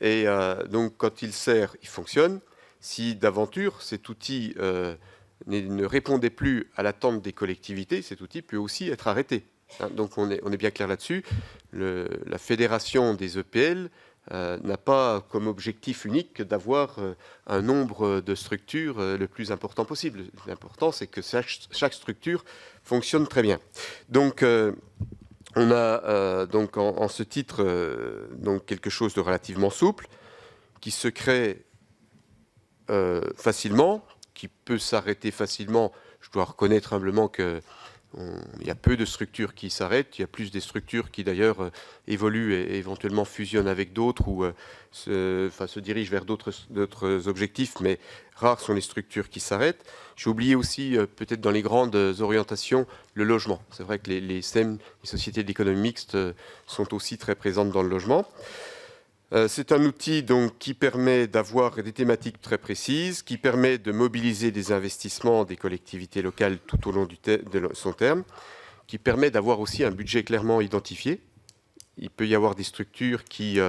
Et donc quand il sert, il fonctionne. Si d'aventure, cet outil ne répondait plus à l'attente des collectivités, cet outil peut aussi être arrêté. Donc on est bien clair là-dessus. La fédération des EPL n'a pas comme objectif unique d'avoir un nombre de structures le plus important possible. L'important, c'est que chaque structure fonctionne très bien. Donc, on a donc en ce titre donc quelque chose de relativement souple, qui se crée facilement, qui peut s'arrêter facilement. Je dois reconnaître humblement que il y a peu de structures qui s'arrêtent, il y a plus des structures qui d'ailleurs évoluent et éventuellement fusionnent avec d'autres ou se dirigent vers d'autres objectifs, mais rares sont les structures qui s'arrêtent. J'ai oublié aussi, peut-être dans les grandes orientations, le logement. C'est vrai que les SEM, les sociétés d'économie mixte, sont aussi très présentes dans le logement. C'est un outil donc, qui permet d'avoir des thématiques très précises, qui permet de mobiliser des investissements des collectivités locales tout au long de son terme, qui permet d'avoir aussi un budget clairement identifié. Il peut y avoir des structures qui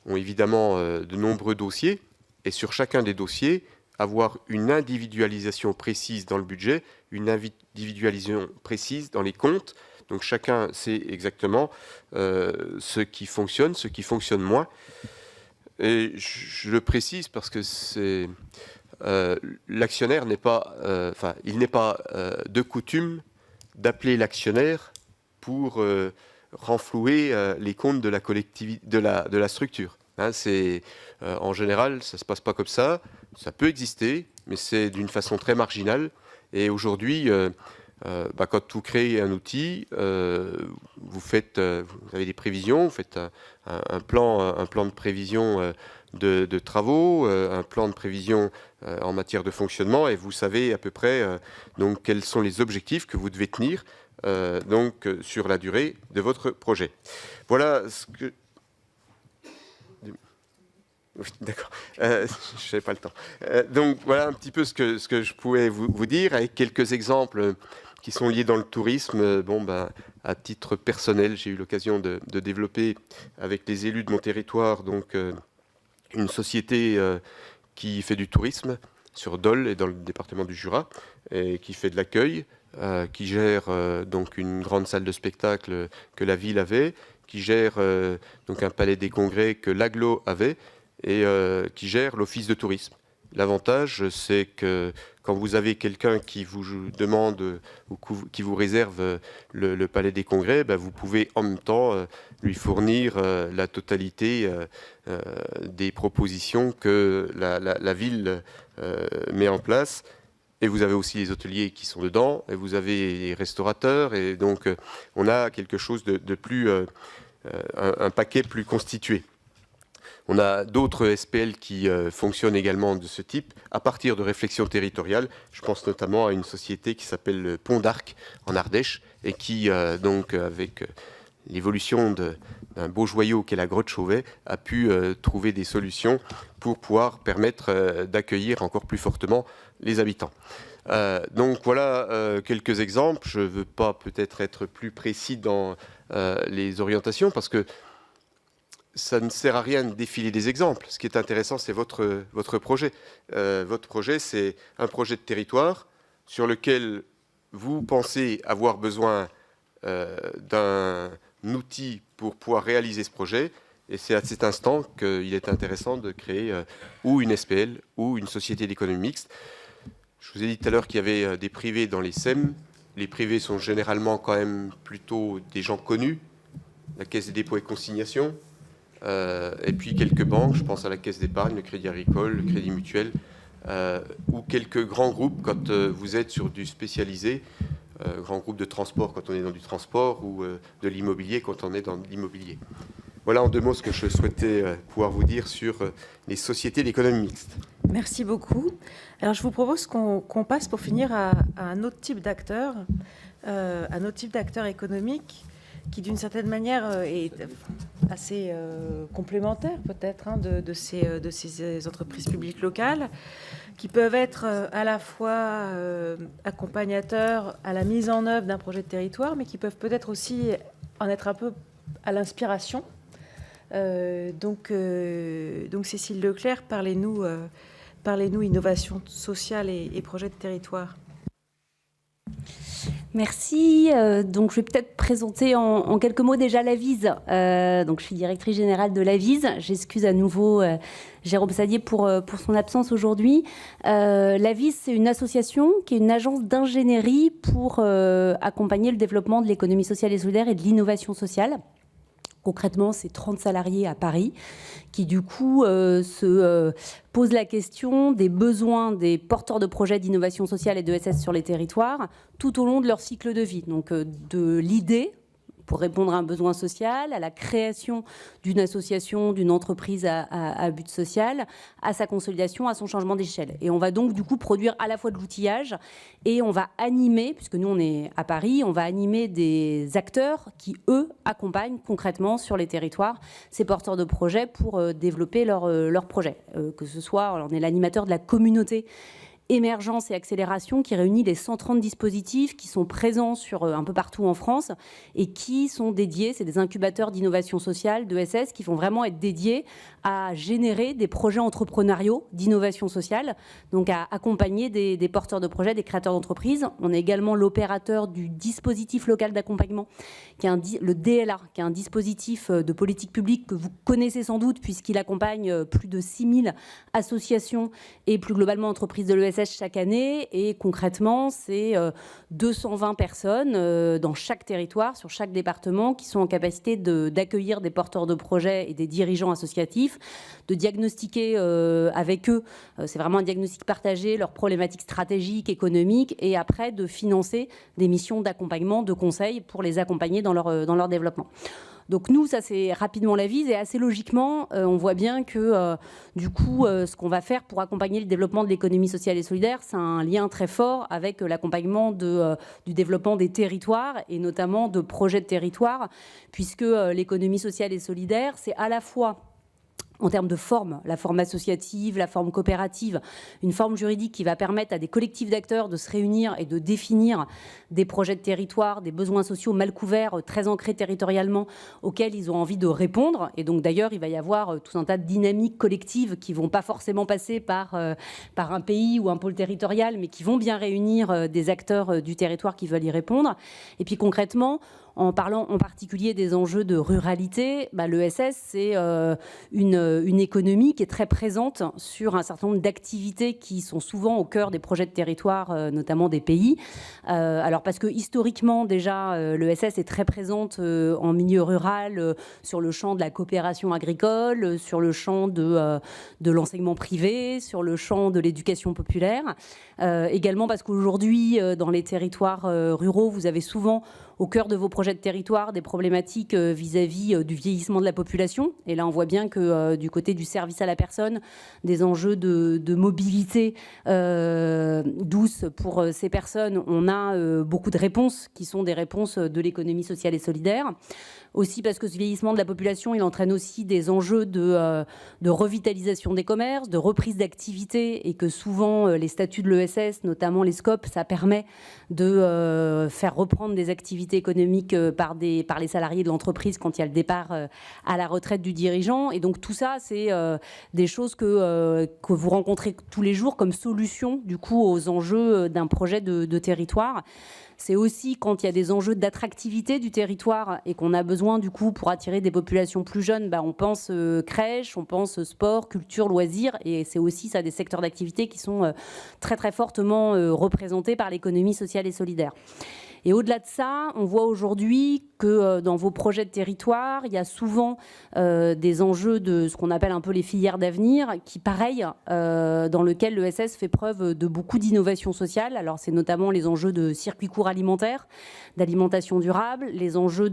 ont évidemment de nombreux dossiers, et sur chacun des dossiers, avoir une individualisation précise dans le budget, une individualisation précise dans les comptes. Donc chacun sait exactement ce qui fonctionne moins. Et je le précise parce que c'est l'actionnaire n'est pas, il n'est pas de coutume d'appeler l'actionnaire pour renflouer les comptes de la collectivité, de la structure. Hein, en général, ça se passe pas comme ça. Ça peut exister, mais c'est d'une façon très marginale. Et aujourd'hui, quand vous créez un outil, vous avez des prévisions, vous faites un plan de prévision de travaux, un plan de prévision en matière de fonctionnement, et vous savez à peu près donc quels sont les objectifs que vous devez tenir sur la durée de votre projet. Voilà ce que... Oui, d'accord, je n'avais pas le temps. Donc voilà un petit peu ce que je pouvais vous dire, avec quelques exemples qui sont liés dans le tourisme. À titre personnel, j'ai eu l'occasion de développer avec les élus de mon territoire donc, une société qui fait du tourisme sur Dole et dans le département du Jura, et qui fait de l'accueil, qui gère donc une grande salle de spectacle que la ville avait, qui gère donc un palais des congrès que l'Aglo avait, et qui gère l'office de tourisme. L'avantage, c'est que quand vous avez quelqu'un qui vous demande ou qui vous réserve le Palais des Congrès, vous pouvez en même temps lui fournir la totalité des propositions que la ville met en place. Et vous avez aussi les hôteliers qui sont dedans, et vous avez les restaurateurs, et donc on a quelque chose de plus, un paquet plus constitué. On a d'autres SPL qui fonctionnent également de ce type à partir de réflexions territoriales. Je pense notamment à une société qui s'appelle Pont d'Arc en Ardèche et qui, donc, avec l'évolution d'un beau joyau qu'est la grotte Chauvet, a pu trouver des solutions pour pouvoir permettre d'accueillir encore plus fortement les habitants. Donc voilà quelques exemples. Je ne veux pas peut-être être plus précis dans les orientations parce que ça ne sert à rien de défiler des exemples. Ce qui est intéressant, c'est votre projet. Votre projet, c'est un projet de territoire sur lequel vous pensez avoir besoin d'un outil pour pouvoir réaliser ce projet. Et c'est à cet instant qu'il est intéressant de créer ou une SPL ou une société d'économie mixte. Je vous ai dit tout à l'heure qu'il y avait des privés dans les SEM. Les privés sont généralement quand même plutôt des gens connus. La Caisse des dépôts et consignations. Et puis quelques banques, je pense à la Caisse d'épargne, le Crédit Agricole, le Crédit Mutuel, ou quelques grands groupes quand vous êtes sur du spécialisé, grands groupes de transport quand on est dans du transport, ou de l'immobilier quand on est dans l'immobilier. Voilà en deux mots ce que je souhaitais pouvoir vous dire sur les sociétés d'économie mixte. Merci beaucoup. Alors je vous propose qu'on passe pour finir à un autre type d'acteur, économique, qui d'une certaine manière est assez complémentaire peut-être de ces entreprises publiques locales, qui peuvent être à la fois accompagnateurs à la mise en œuvre d'un projet de territoire, mais qui peuvent peut-être aussi en être un peu à l'inspiration. Donc Cécile Leclerc, parlez-nous innovation sociale et projet de territoire. Merci. Donc, je vais peut-être présenter en quelques mots déjà l'Avise. Donc, je suis directrice générale de l'Avise. J'excuse à nouveau Jérôme Sadier pour son absence aujourd'hui. L'Avise, c'est une association qui est une agence d'ingénierie pour accompagner le développement de l'économie sociale et solidaire et de l'innovation sociale. Concrètement, c'est 30 salariés à Paris qui, du coup, se posent la question des besoins des porteurs de projets d'innovation sociale et d'ESS sur les territoires tout au long de leur cycle de vie. Donc, de l'idée pour répondre à un besoin social, à la création d'une association, d'une entreprise à but social, à sa consolidation, à son changement d'échelle. Et on va donc du coup produire à la fois de l'outillage et on va animer, puisque nous on est à Paris, on va animer des acteurs qui, eux, accompagnent concrètement sur les territoires ces porteurs de projets pour développer leurs projets. Que ce soit, on est l'animateur de la communauté Émergence et accélération qui réunit les 130 dispositifs qui sont présents sur un peu partout en France et qui sont dédiés, c'est des incubateurs d'innovation sociale, d'ESS, qui vont vraiment être dédiés à générer des projets entrepreneuriaux d'innovation sociale, donc à accompagner des porteurs de projets, des créateurs d'entreprises. On est également l'opérateur du dispositif local d'accompagnement, qui est le DLA, qui est un dispositif de politique publique que vous connaissez sans doute puisqu'il accompagne plus de 6000 associations et plus globalement entreprises de l'ESS chaque année, et concrètement c'est 220 personnes dans chaque territoire, sur chaque département, qui sont en capacité d'accueillir des porteurs de projets et des dirigeants associatifs, de diagnostiquer avec eux, c'est vraiment un diagnostic partagé, leurs problématiques stratégiques, économiques, et après de financer des missions d'accompagnement, de conseil pour les accompagner dans leur développement. Donc nous, ça c'est rapidement l'Avise, et assez logiquement, on voit bien que du coup, ce qu'on va faire pour accompagner le développement de l'économie sociale et solidaire, c'est un lien très fort avec l'accompagnement du développement des territoires et notamment de projets de territoire, puisque l'économie sociale et solidaire, c'est à la fois en termes de forme, la forme associative, la forme coopérative, une forme juridique qui va permettre à des collectifs d'acteurs de se réunir et de définir des projets de territoire, des besoins sociaux mal couverts, très ancrés territorialement, auxquels ils ont envie de répondre. Et donc d'ailleurs, il va y avoir tout un tas de dynamiques collectives qui ne vont pas forcément passer par un pays ou un pôle territorial, mais qui vont bien réunir des acteurs du territoire qui veulent y répondre. Et puis concrètement, en parlant en particulier des enjeux de ruralité, l'ESS, c'est une une économie qui est très présente sur un certain nombre d'activités qui sont souvent au cœur des projets de territoire, notamment des pays. Alors parce que historiquement déjà, l'ESS est très présente en milieu rural, sur le champ de la coopération agricole, sur le champ de l'enseignement privé, sur le champ de l'éducation populaire. Également parce qu'aujourd'hui, dans les territoires ruraux, vous avez souvent au cœur de vos projets de territoire des problématiques vis-à-vis du vieillissement de la population. Et là, on voit bien que du côté du service à la personne, des enjeux de mobilité douce pour ces personnes, on a beaucoup de réponses qui sont des réponses de l'économie sociale et solidaire. Aussi parce que ce vieillissement de la population, il entraîne aussi des enjeux de revitalisation des commerces, de reprise d'activité, et que souvent les statuts de l'ESS, notamment les SCOP, ça permet de faire reprendre des activités économiques par les salariés de l'entreprise quand il y a le départ à la retraite du dirigeant. Et donc tout ça, c'est des choses que vous rencontrez tous les jours comme solution du coup aux enjeux d'un projet de territoire. C'est aussi quand il y a des enjeux d'attractivité du territoire et qu'on a besoin du coup pour attirer des populations plus jeunes, on pense crèche, on pense sport, culture, loisirs, et c'est aussi ça des secteurs d'activité qui sont très très fortement représentés par l'économie sociale et solidaire. Et au-delà de ça, on voit aujourd'hui que dans vos projets de territoire, il y a souvent des enjeux de ce qu'on appelle un peu les filières d'avenir, qui, pareil, dans lequel l'ESS fait preuve de beaucoup d'innovation sociale. Alors, c'est notamment les enjeux de circuits courts alimentaires, d'alimentation durable, les enjeux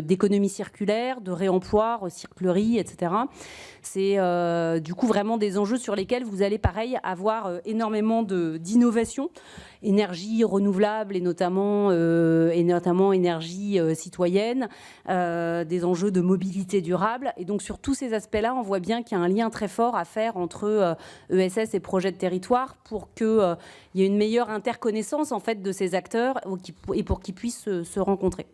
d'économie circulaire, de réemploi, recyclerie, etc. C'est du coup vraiment des enjeux sur lesquels vous allez, pareil, avoir énormément d'innovation, énergie renouvelable et notamment énergie citoyenne, des enjeux de mobilité durable. Et donc sur tous ces aspects-là, on voit bien qu'il y a un lien très fort à faire entre ESS et projets de territoire pour qu'il y ait une meilleure interconnaissance en fait, de ces acteurs et pour qu'ils puissent se rencontrer.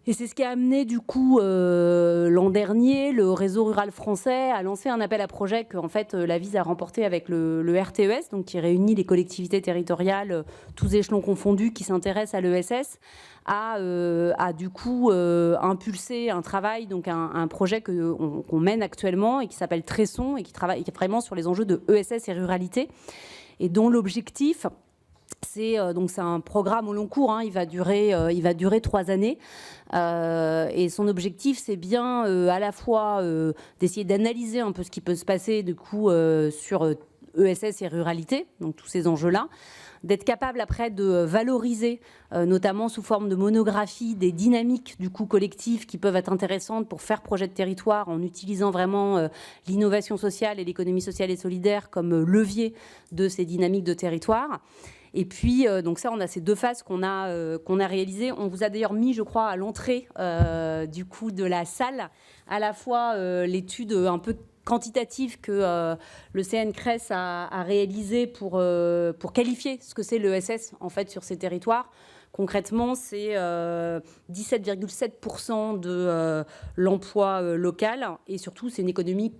Et c'est ce qui a amené du coup l'an dernier le réseau rural français à lancer un appel à projet que en fait l'AVIS a remporté avec le RTES, donc qui réunit les collectivités territoriales tous échelons confondus qui s'intéressent à l'ESS, a du coup impulsé un travail, donc un projet qu'on mène actuellement et qui s'appelle Tresson et qui travaille vraiment sur les enjeux de ESS et ruralité, et dont l'objectif c'est un programme au long cours, il va durer 3 années. Et son objectif, c'est bien à la fois d'essayer d'analyser un peu ce qui peut se passer du coup sur ESS et ruralité, donc tous ces enjeux-là, d'être capable après de valoriser, notamment sous forme de monographie, des dynamiques du coup collectives qui peuvent être intéressantes pour faire projet de territoire en utilisant vraiment l'innovation sociale et l'économie sociale et solidaire comme levier de ces dynamiques de territoire. Et puis, donc ça, on a ces 2 phases qu'on a réalisées. On vous a d'ailleurs mis, je crois, à l'entrée du coup de la salle, à la fois l'étude un peu quantitative que le CNCRES a réalisée pour qualifier ce que c'est l'ESS en fait sur ces territoires. Concrètement, c'est 17,7% de l'emploi local, et surtout, c'est une économie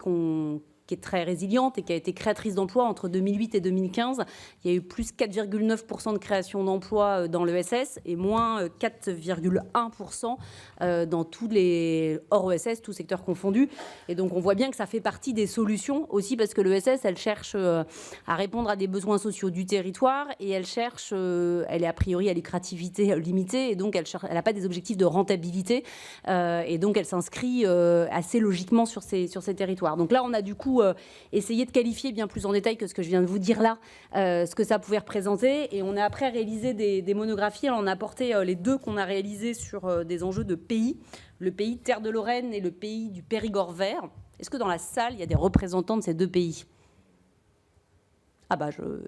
qui est très résiliente et qui a été créatrice d'emplois entre 2008 et 2015. Il y a eu plus 4,9% de création d'emplois dans l'ESS et moins 4,1% dans tous les hors ESS, tous secteurs confondus. Et donc on voit bien que ça fait partie des solutions aussi, parce que l'ESS, elle cherche à répondre à des besoins sociaux du territoire, et elle est a priori à lucrativité limitée, et donc elle n'a pas des objectifs de rentabilité, et donc elle s'inscrit assez logiquement sur ces territoires. Donc là, on a du coup essayer de qualifier bien plus en détail que ce que je viens de vous dire là, ce que ça pouvait représenter. Et on a après réalisé des monographies. Alors on a apporté les 2 qu'on a réalisées sur des enjeux de pays, le pays Terre de Lorraine et le pays du Périgord vert. Est-ce que dans la salle, il y a des représentants de ces 2 pays ? Ah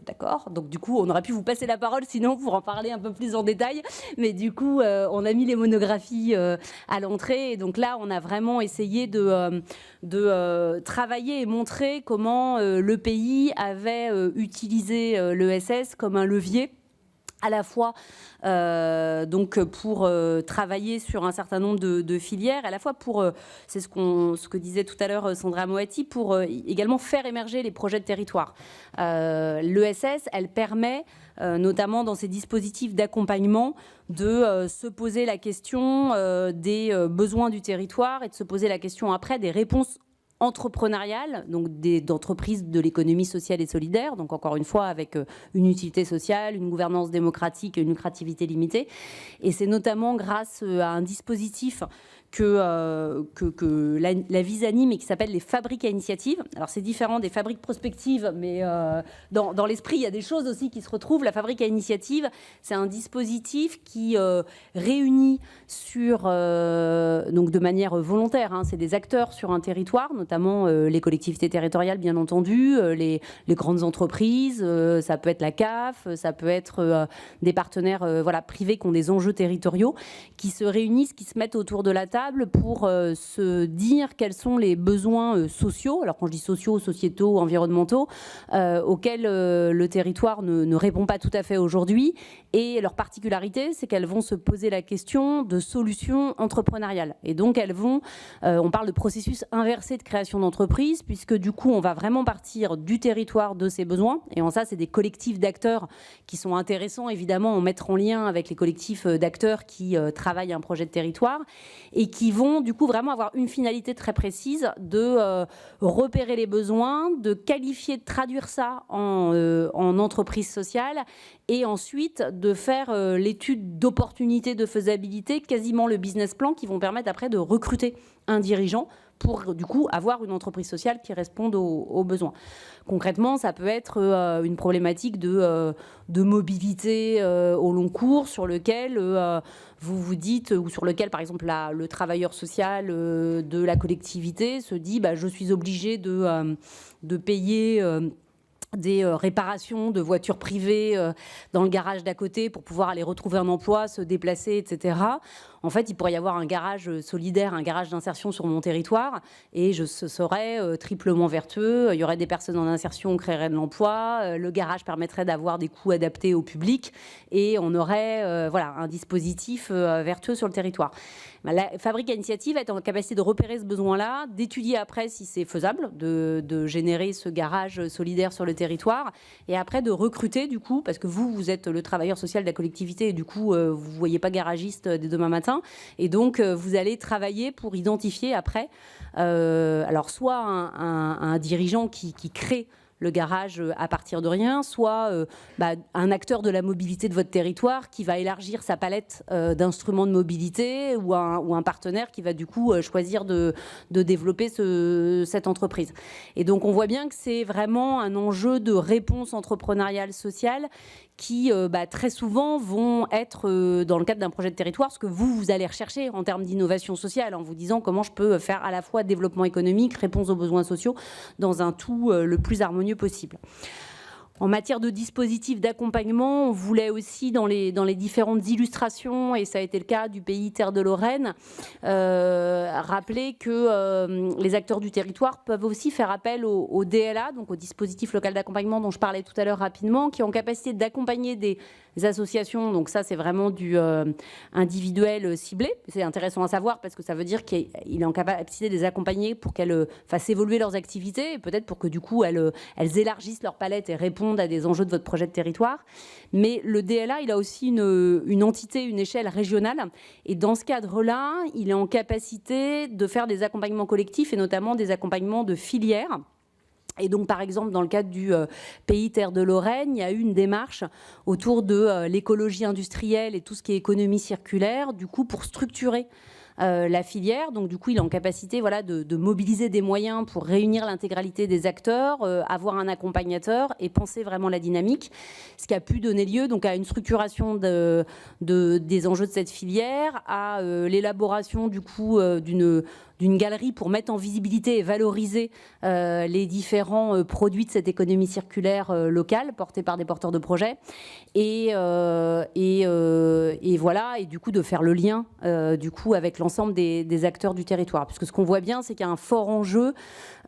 d'accord. Donc du coup, on aurait pu vous passer la parole sinon pour en parler un peu plus en détail. Mais du coup, on a mis les monographies à l'entrée. Et donc là, on a vraiment essayé de travailler et montrer comment le pays avait utilisé l'ESS comme un levier, à la fois donc pour travailler sur un certain nombre de filières, à la fois pour, c'est ce que disait tout à l'heure Sandra Moati, pour également faire émerger les projets de territoire. L'ESS, elle permet, notamment dans ces dispositifs d'accompagnement, de se poser la question des besoins du territoire et de se poser la question après des réponses entrepreneuriales, donc d'entreprises de l'économie sociale et solidaire, donc encore une fois avec une utilité sociale, une gouvernance démocratique et une lucrativité limitée. Et c'est notamment grâce à un dispositif que la VIS anime et qui s'appelle les fabriques à initiative. Alors c'est différent des fabriques prospectives, mais dans l'esprit, il y a des choses aussi qui se retrouvent. La fabrique à initiative, c'est un dispositif qui réunit donc de manière volontaire, hein, c'est des acteurs sur un territoire, notamment les collectivités territoriales, bien entendu, les grandes entreprises, ça peut être la CAF, ça peut être des partenaires privés qui ont des enjeux territoriaux, qui se réunissent, qui se mettent autour de la table pour se dire quels sont les besoins sociaux, alors quand je dis sociaux, sociétaux, environnementaux, auxquels le territoire ne répond pas tout à fait aujourd'hui. Et leur particularité, c'est qu'elles vont se poser la question de solutions entrepreneuriales. Et donc elles vont, on parle de processus inversé de création d'entreprise, puisque du coup on va vraiment partir du territoire, de ses besoins. Et en ça, c'est des collectifs d'acteurs qui sont intéressants, évidemment, à mettre en lien avec les collectifs d'acteurs qui travaillent un projet de territoire et qui vont du coup vraiment avoir une finalité très précise de repérer les besoins, de qualifier, de traduire ça en entreprise sociale et ensuite de faire l'étude d'opportunité, de faisabilité, quasiment le business plan qui vont permettre après de recruter un dirigeant pour du coup avoir une entreprise sociale qui réponde aux besoins. Concrètement, ça peut être une problématique de mobilité au long cours sur lequel vous vous dites, ou sur lequel par exemple le travailleur social de la collectivité se dit je suis obligé de payer des réparations de voitures privées dans le garage d'à côté pour pouvoir aller retrouver un emploi, se déplacer, etc. En fait, il pourrait y avoir un garage solidaire, un garage d'insertion sur mon territoire et ce serait triplement vertueux. Il y aurait des personnes en insertion, on créerait de l'emploi, le garage permettrait d'avoir des coûts adaptés au public et on aurait un dispositif vertueux sur le territoire. La fabrique à initiative est en capacité de repérer ce besoin-là, d'étudier après si c'est faisable, de générer ce garage solidaire sur le territoire, et après de recruter du coup, parce que vous êtes le travailleur social de la collectivité, et du coup, vous ne voyez pas garagiste dès demain matin, et donc vous allez travailler pour identifier après, alors soit un dirigeant qui crée le garage à partir de rien, soit un acteur de la mobilité de votre territoire qui va élargir sa palette d'instruments de mobilité ou un partenaire qui va du coup choisir de développer cette entreprise. Et donc on voit bien que c'est vraiment un enjeu de réponse entrepreneuriale sociale qui très souvent vont être dans le cadre d'un projet de territoire ce que vous allez rechercher en termes d'innovation sociale en vous disant comment je peux faire à la fois développement économique, réponse aux besoins sociaux dans un tout le plus harmonieux possible. En matière de dispositifs d'accompagnement, on voulait aussi dans les différentes illustrations, et ça a été le cas du pays Terre de Lorraine, rappeler que les acteurs du territoire peuvent aussi faire appel au DLA, donc au dispositif local d'accompagnement dont je parlais tout à l'heure rapidement, qui ont capacité d'accompagner des associations. Donc ça, c'est vraiment du individuel ciblé. C'est intéressant à savoir parce que ça veut dire qu'il est en capacité de les accompagner pour qu'elles fassent évoluer leurs activités et peut-être pour que du coup, elles élargissent leur palette et répondent à des enjeux de votre projet de territoire. Mais le DLA, il a aussi une entité, une échelle régionale. Et dans ce cadre-là, il est en capacité de faire des accompagnements collectifs et notamment des accompagnements de filières. Et donc, par exemple, dans le cadre du pays Terre de Lorraine, il y a eu une démarche autour de l'écologie industrielle et tout ce qui est économie circulaire, du coup, pour structurer la filière. Donc, du coup, il est en capacité de mobiliser des moyens pour réunir l'intégralité des acteurs, avoir un accompagnateur et penser vraiment la dynamique, ce qui a pu donner lieu donc, à une structuration des enjeux de cette filière, à l'élaboration du coup d'une galerie pour mettre en visibilité et valoriser les différents produits de cette économie circulaire locale portés par des porteurs de projets et voilà, et du coup de faire le lien du coup avec l'ensemble des acteurs du territoire, puisque ce qu'on voit bien, c'est qu'il y a un fort enjeu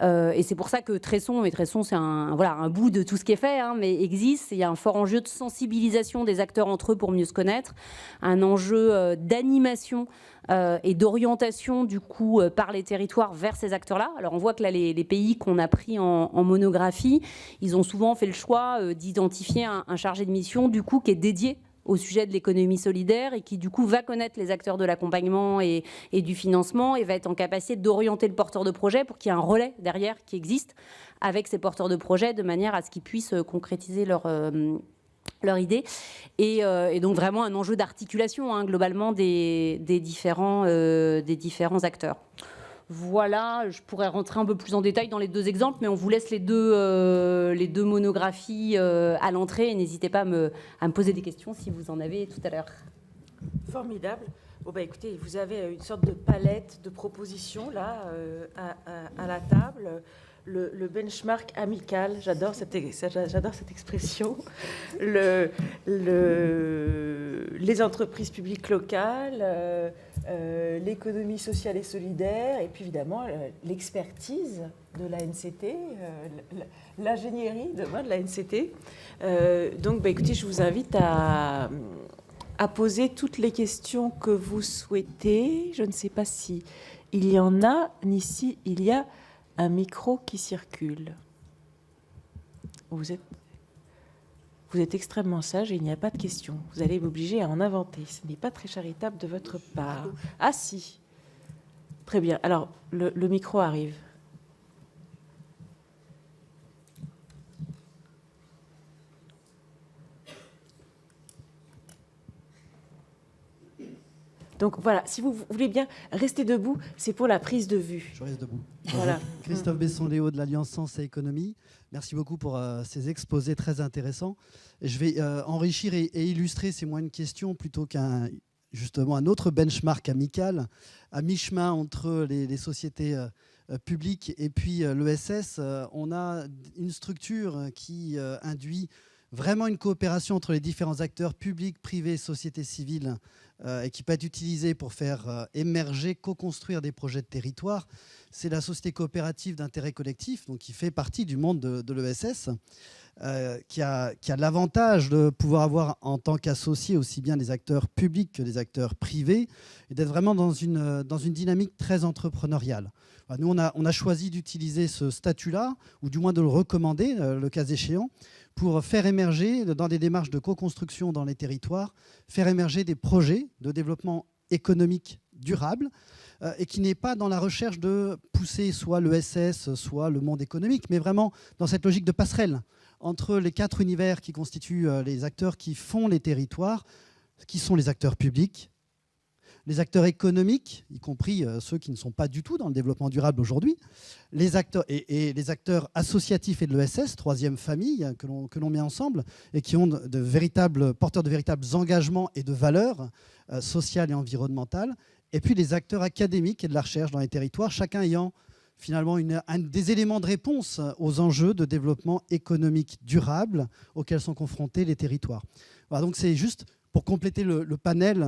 et c'est pour ça que Tresson c'est un bout de tout ce qui est fait, mais existe. Il y a un fort enjeu de sensibilisation des acteurs entre eux pour mieux se connaître, un enjeu d'animation et d'orientation du coup par les territoires vers ces acteurs-là. Alors on voit que là les pays qu'on a pris en monographie, ils ont souvent fait le choix d'identifier un chargé de mission du coup qui est dédié au sujet de l'économie solidaire et qui, du coup, va connaître les acteurs de l'accompagnement et du financement et va être en capacité d'orienter le porteur de projet pour qu'il y ait un relais derrière qui existe avec ces porteurs de projet de manière à ce qu'ils puissent concrétiser leur idée. Et donc, vraiment un enjeu d'articulation, hein, globalement, des différents acteurs. Voilà, je pourrais rentrer un peu plus en détail dans les deux exemples, mais on vous laisse les deux monographies à l'entrée. Et n'hésitez pas à me poser des questions si vous en avez tout à l'heure. Formidable. Bon, bah, écoutez, vous avez une sorte de palette de propositions là à la table. Le benchmark amical, j'adore cette expression. Les entreprises publiques locales, l'économie sociale et solidaire, et puis évidemment l'expertise de l'ANCT, l'ingénierie de l'ANCT. Donc, bah, écoutez, je vous invite à poser toutes les questions que vous souhaitez. Je ne sais pas si il y en a, ni si il y a un micro qui circule. Vous êtes extrêmement sage et il n'y a pas de questions. Vous allez m'obliger à en inventer. Ce n'est pas très charitable de votre part. Ah si. Très bien. Alors, le micro arrive. Donc voilà, si vous voulez bien rester debout, c'est pour la prise de vue. Je reste debout. Voilà. Christophe Besson-Léo de l'Alliance Sens et Économie. Merci beaucoup pour ces exposés très intéressants. Je vais enrichir et illustrer, c'est moins une question plutôt justement un autre benchmark amical, à mi-chemin entre les sociétés publiques et puis l'ESS. On a une structure qui induit vraiment une coopération entre les différents acteurs publics, privés, sociétés civiles, et qui peut être utilisée pour faire émerger, co-construire des projets de territoire. C'est la société coopérative d'intérêt collectif, donc qui fait partie du monde de l'ESS, qui a l'avantage de pouvoir avoir en tant qu'associé aussi bien des acteurs publics que des acteurs privés, et d'être vraiment dans une dynamique très entrepreneuriale. Nous, on a choisi d'utiliser ce statut-là, ou du moins de le recommander, le cas échéant, pour faire émerger, dans des démarches de co-construction dans les territoires, faire émerger des projets de développement économique durable, et qui n'est pas dans la recherche de pousser soit l'ESS, soit le monde économique, mais vraiment dans cette logique de passerelle entre les 4 univers qui constituent les acteurs qui font les territoires, qui sont les acteurs publics, les acteurs économiques, y compris ceux qui ne sont pas du tout dans le développement durable aujourd'hui, les acteurs et les acteurs associatifs et de l'ESS, troisième famille que l'on met ensemble, et qui ont porteurs de véritables engagements et de valeurs sociales et environnementales, et puis les acteurs académiques et de la recherche dans les territoires, chacun ayant finalement des éléments de réponse aux enjeux de développement économique durable auxquels sont confrontés les territoires. Voilà, donc c'est juste pour compléter le panel,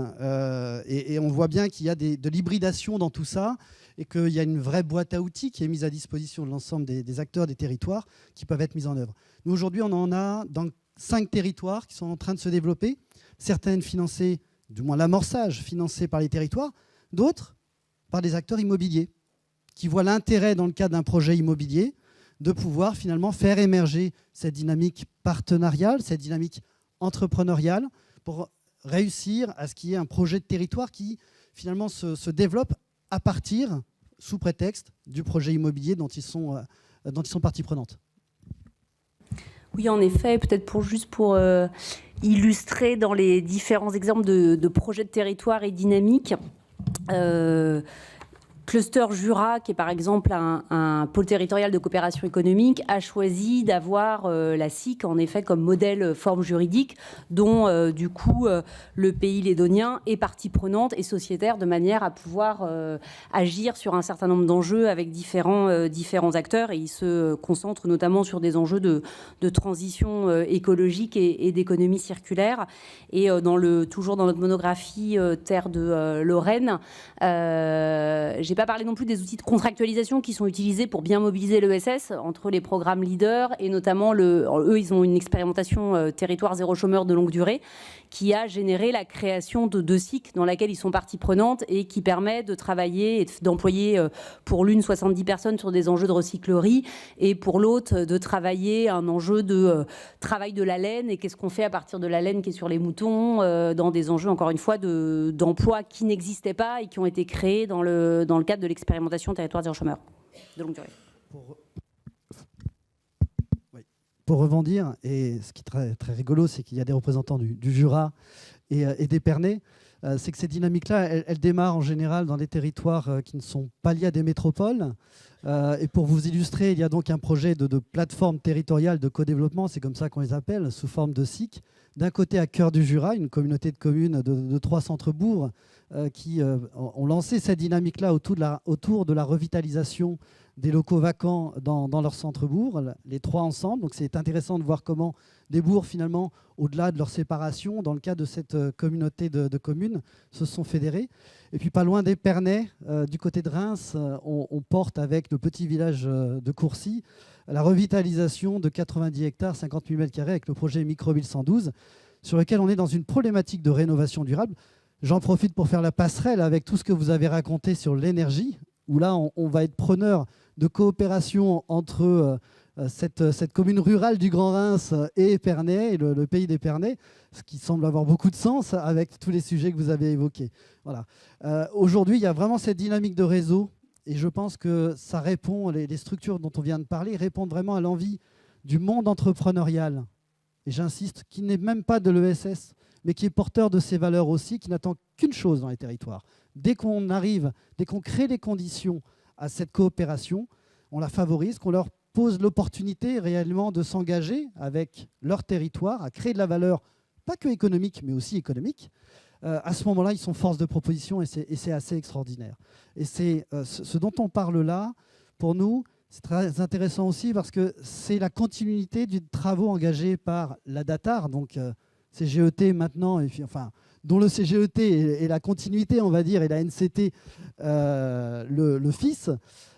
et on voit bien qu'il y a de l'hybridation dans tout ça, et qu'il y a une vraie boîte à outils qui est mise à disposition de l'ensemble des acteurs des territoires qui peuvent être mis en œuvre. Nous, aujourd'hui, on en a dans 5 territoires qui sont en train de se développer, certaines financées, du moins l'amorçage financé par les territoires, d'autres par des acteurs immobiliers qui voient l'intérêt, dans le cadre d'un projet immobilier, de pouvoir finalement faire émerger cette dynamique partenariale, cette dynamique entrepreneuriale, pour réussir à ce qu'il y ait un projet de territoire qui finalement se développe à partir, sous prétexte, du projet immobilier dont ils sont partie prenante. Oui, en effet, peut-être pour illustrer dans les différents exemples de projets de territoire et dynamiques, Cluster Jura, qui est par exemple un pôle territorial de coopération économique, a choisi d'avoir la SIC en effet comme modèle forme juridique, dont du coup le pays lédonien est partie prenante et sociétaire, de manière à pouvoir agir sur un certain nombre d'enjeux avec différents acteurs, et il se concentre notamment sur des enjeux de transition écologique et d'économie circulaire. Et toujours dans notre monographie Terre de Lorraine, j'ai pas parlé non plus des outils de contractualisation qui sont utilisés pour bien mobiliser l'ESS entre les programmes leaders et notamment eux, ils ont une expérimentation territoire zéro chômeur de longue durée qui a généré la création de SIC dans laquelle ils sont partie prenante et qui permet de travailler et d'employer pour l'une 70 personnes sur des enjeux de recyclerie et pour l'autre de travailler un enjeu de travail de la laine et qu'est-ce qu'on fait à partir de la laine qui est sur les moutons dans des enjeux encore une fois d'emplois qui n'existaient pas et qui ont été créés dans le cadre de l'expérimentation territoire zéro chômeur de longue durée. Pour rebondir, et ce qui est très, très rigolo, c'est qu'il y a des représentants du Jura et d'Épernay, c'est que ces dynamiques-là, elles démarrent en général dans des territoires qui ne sont pas liés à des métropoles. Et pour vous illustrer, il y a donc un projet de plateforme territoriale de co-développement, c'est comme ça qu'on les appelle, sous forme de SIC. D'un côté, à cœur du Jura, une communauté de communes de 3 centres-bourgs qui ont lancé cette dynamique-là autour de la revitalisation des locaux vacants dans leur centre-bourg, les 3 ensemble. Donc c'est intéressant de voir comment des bourgs, finalement, au-delà de leur séparation, dans le cadre de cette communauté de communes, se sont fédérés. Et puis pas loin d'Épernay, du côté de Reims, on porte avec le petit village de Courcy la revitalisation de 90 hectares, 50 000 m² avec le projet Microville 112, sur lequel on est dans une problématique de rénovation durable. J'en profite pour faire la passerelle avec tout ce que vous avez raconté sur l'énergie, où là, on va être preneur de coopération entre cette commune rurale du Grand Reims et Épernay, et le pays d'Épernay, ce qui semble avoir beaucoup de sens avec tous les sujets que vous avez évoqués. Voilà. Aujourd'hui, il y a vraiment cette dynamique de réseau, et je pense que ça répond, les structures dont on vient de parler répondent vraiment à l'envie du monde entrepreneurial, et j'insiste, qui n'est même pas de l'ESS, mais qui est porteur de ces valeurs aussi, qui n'attend qu'une chose dans les territoires. Dès qu'on crée les conditions à cette coopération, on la favorise, qu'on leur pose l'opportunité réellement de s'engager avec leur territoire, à créer de la valeur, pas que économique, mais aussi économique. À ce moment-là, ils sont force de proposition et c'est assez extraordinaire. Et c'est ce dont on parle là, pour nous, c'est très intéressant aussi parce que c'est la continuité des travaux engagés par la DATAR, donc CGET maintenant, et puis, enfin, dont le CGET est la continuité, on va dire, et la NCT le fils.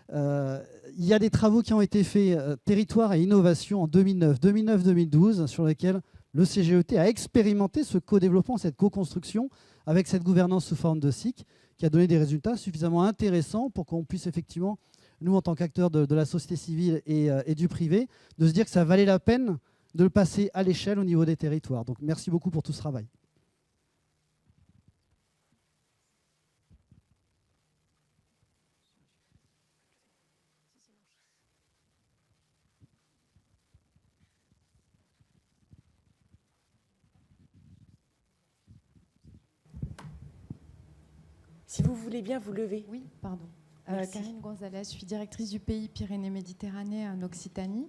Il y a des travaux qui ont été faits, territoire et innovation, en 2009-2012, sur lesquels le CGET a expérimenté ce co-développement, cette co-construction, avec cette gouvernance sous forme de SIC, qui a donné des résultats suffisamment intéressants pour qu'on puisse effectivement, nous, en tant qu'acteurs de la société civile et du privé, de se dire que ça valait la peine de le passer à l'échelle au niveau des territoires. Donc merci beaucoup pour tout ce travail. Si vous voulez bien vous lever. Oui, pardon. Karine Gonzalez, je suis directrice du pays Pyrénées-Méditerranée en Occitanie.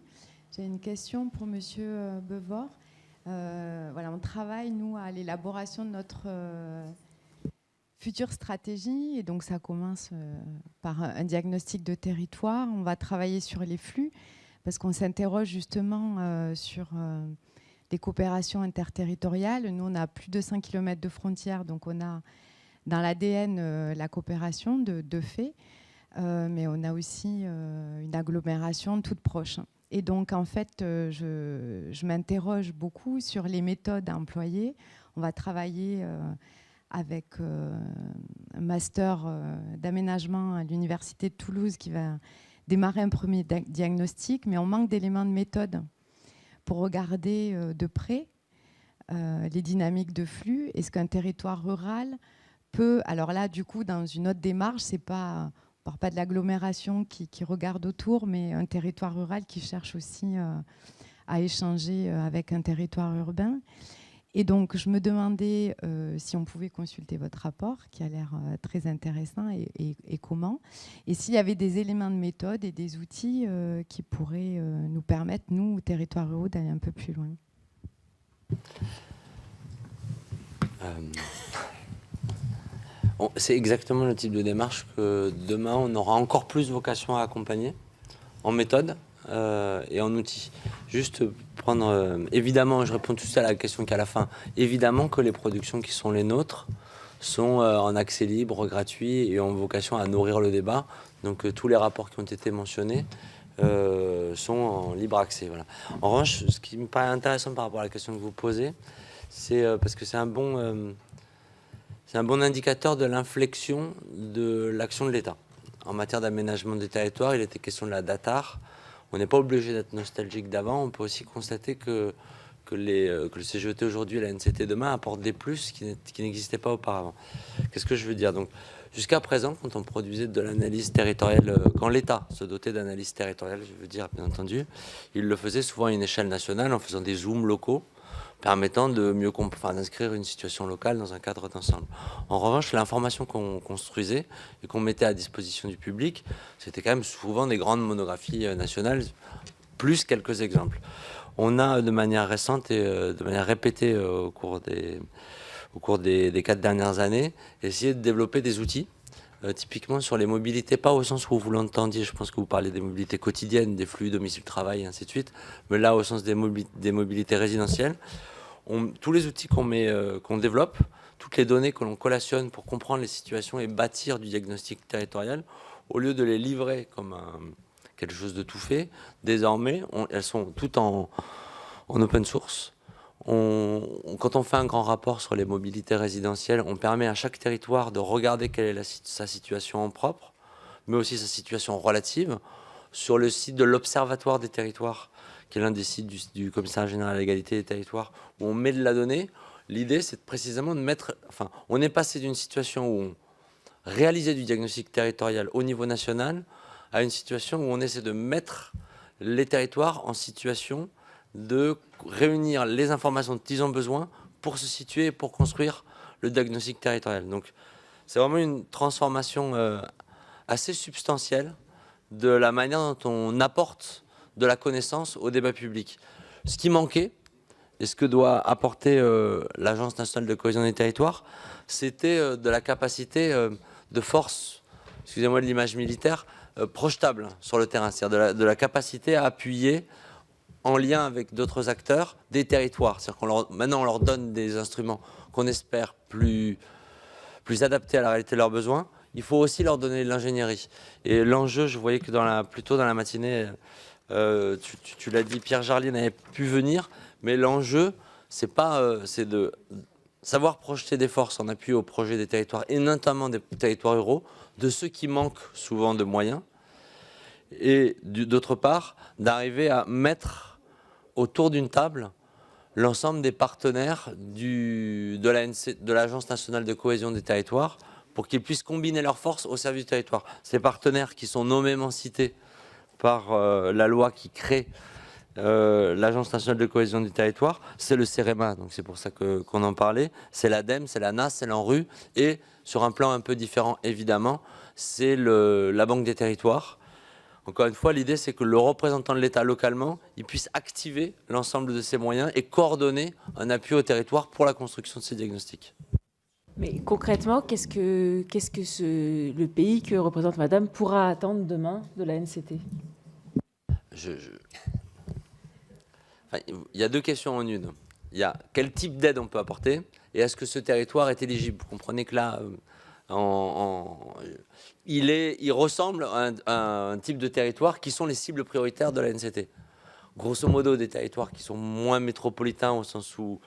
J'ai une question pour Monsieur Bevort. Voilà, on travaille, nous, à l'élaboration de notre future stratégie. Et donc, ça commence par un diagnostic de territoire. On va travailler sur les flux, parce qu'on s'interroge justement sur les coopérations interterritoriales. Nous, on a plus de 5 km de frontières, donc on a dans l'ADN la coopération de fait, mais on a aussi une agglomération toute proche. Et donc, en fait, je m'interroge beaucoup sur les méthodes à employer. On va travailler avec un master d'aménagement à l'Université de Toulouse qui va démarrer un premier diagnostic, mais on manque d'éléments de méthode pour regarder de près les dynamiques de flux. Est-ce qu'un territoire rural peut... Alors là, du coup, dans une autre démarche, c'est pas... On ne parle pas de l'agglomération qui regarde autour, mais un territoire rural qui cherche aussi à échanger avec un territoire urbain. Et donc, je me demandais si on pouvait consulter votre rapport, qui a l'air très intéressant, et comment. Et s'il y avait des éléments de méthode et des outils qui pourraient nous permettre, nous, territoires ruraux, d'aller un peu plus loin. C'est exactement le type de démarche que demain, on aura encore plus vocation à accompagner en méthode et en outils. Juste prendre... évidemment, je réponds tout de suite à la question qu'à la fin. Évidemment que les productions qui sont les nôtres sont en accès libre, gratuit et ont vocation à nourrir le débat. Donc tous les rapports qui ont été mentionnés sont en libre accès. Voilà. En revanche, ce qui me paraît intéressant par rapport à la question que vous posez, c'est parce que c'est un bon indicateur de l'inflexion de l'action de l'État. En matière d'aménagement des territoires, il était question de la DATAR. On n'est pas obligé d'être nostalgique d'avant. On peut aussi constater que le CGET aujourd'hui et la NCT demain apportent des plus qui n'existaient pas auparavant. Qu'est-ce que je veux dire? Donc, jusqu'à présent, quand on produisait de l'analyse territoriale, quand l'État se dotait d'analyse territoriale, je veux dire, bien entendu, il le faisait souvent à une échelle nationale en faisant des zooms locaux, permettant de mieux d'inscrire une situation locale dans un cadre d'ensemble. En revanche, l'information qu'on construisait et qu'on mettait à disposition du public, c'était quand même souvent des grandes monographies nationales, plus quelques exemples. On a de manière récente et de manière répétée au cours des 4 dernières années, essayé de développer des outils, typiquement sur les mobilités, pas au sens où vous l'entendiez, je pense que vous parlez des mobilités quotidiennes, des flux domicile-travail, et ainsi de suite, mais là au sens des mobilités résidentielles. Tous les outils qu'on développe, toutes les données que l'on collationne pour comprendre les situations et bâtir du diagnostic territorial, au lieu de les livrer comme quelque chose de tout fait, désormais, elles sont toutes en open source. Quand on fait un grand rapport sur les mobilités résidentielles, on permet à chaque territoire de regarder quelle est sa situation en propre, mais aussi sa situation relative. Sur le site de l'Observatoire des territoires, qui est l'un des sites du Commissariat général à l'égalité des territoires, où on met de la donnée, l'idée c'est précisément de mettre... Enfin, on est passé d'une situation où on réalisait du diagnostic territorial au niveau national à une situation où on essaie de mettre les territoires en situation de réunir les informations dont ils ont besoin pour se situer et pour construire le diagnostic territorial. Donc c'est vraiment une transformation assez substantielle de la manière dont on apporte de la connaissance au débat public. Ce qui manquait, et ce que doit apporter l'Agence nationale de cohésion des territoires, c'était de la capacité de force, excusez-moi de l'image militaire, projetable sur le terrain, c'est-à-dire de la capacité à appuyer en lien avec d'autres acteurs des territoires. C'est-à-dire maintenant on leur donne des instruments qu'on espère plus adaptés à la réalité de leurs besoins. Il faut aussi leur donner de l'ingénierie. Et l'enjeu, je voyais que plutôt dans la matinée, tu l'as dit, Pierre Jarlier n'avait pu venir, mais l'enjeu, c'est de savoir projeter des forces en appui au projet des territoires, et notamment des territoires ruraux, de ceux qui manquent souvent de moyens, et d'autre part, d'arriver à mettre autour d'une table l'ensemble des partenaires de l'Agence nationale de cohésion des territoires pour qu'ils puissent combiner leurs forces au service du territoire. Ces partenaires qui sont nommément cités par la loi qui crée l'Agence nationale de cohésion du territoire, c'est le CEREMA, donc c'est pour ça qu'on en parlait, c'est l'ADEME, c'est la NAS, c'est l'ANRU, et sur un plan un peu différent évidemment, c'est la Banque des territoires. Encore une fois, l'idée c'est que le représentant de l'État localement, il puisse activer l'ensemble de ses moyens et coordonner un appui au territoire pour la construction de ces diagnostics. Mais concrètement, qu'est-ce que le pays que représente Madame pourra attendre demain de la NCT? Enfin, il y a deux questions en une. Il y a quel type d'aide on peut apporter et est-ce que ce territoire est éligible? Vous comprenez que là, il ressemble à un type de territoire qui sont les cibles prioritaires de la NCT. Grosso modo, des territoires qui sont moins métropolitains au sens où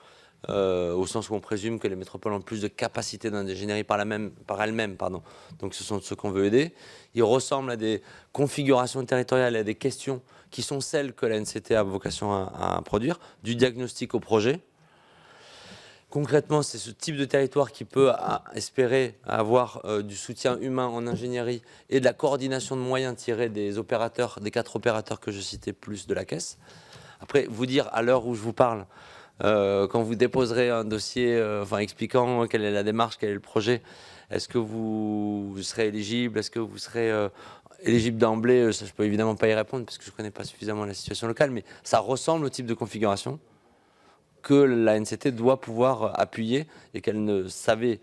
on présume que les métropoles ont plus de capacité d'ingénierie par elles-mêmes. Donc ce sont ceux qu'on veut aider. Ils ressemblent à des configurations territoriales, à des questions qui sont celles que la NCT a vocation à produire, du diagnostic au projet. Concrètement, c'est ce type de territoire qui peut espérer avoir du soutien humain en ingénierie et de la coordination de moyens tirés des 4 opérateurs que je citais plus de la Caisse. Après, vous dire à l'heure où je vous parle, quand vous déposerez un dossier expliquant quelle est la démarche, quel est le projet, est-ce que vous serez éligible, est-ce que vous serez éligible d'emblée, ça, je ne peux évidemment pas y répondre parce que je ne connais pas suffisamment la situation locale, mais ça ressemble au type de configuration que la NCT doit pouvoir appuyer et qu'elle ne savait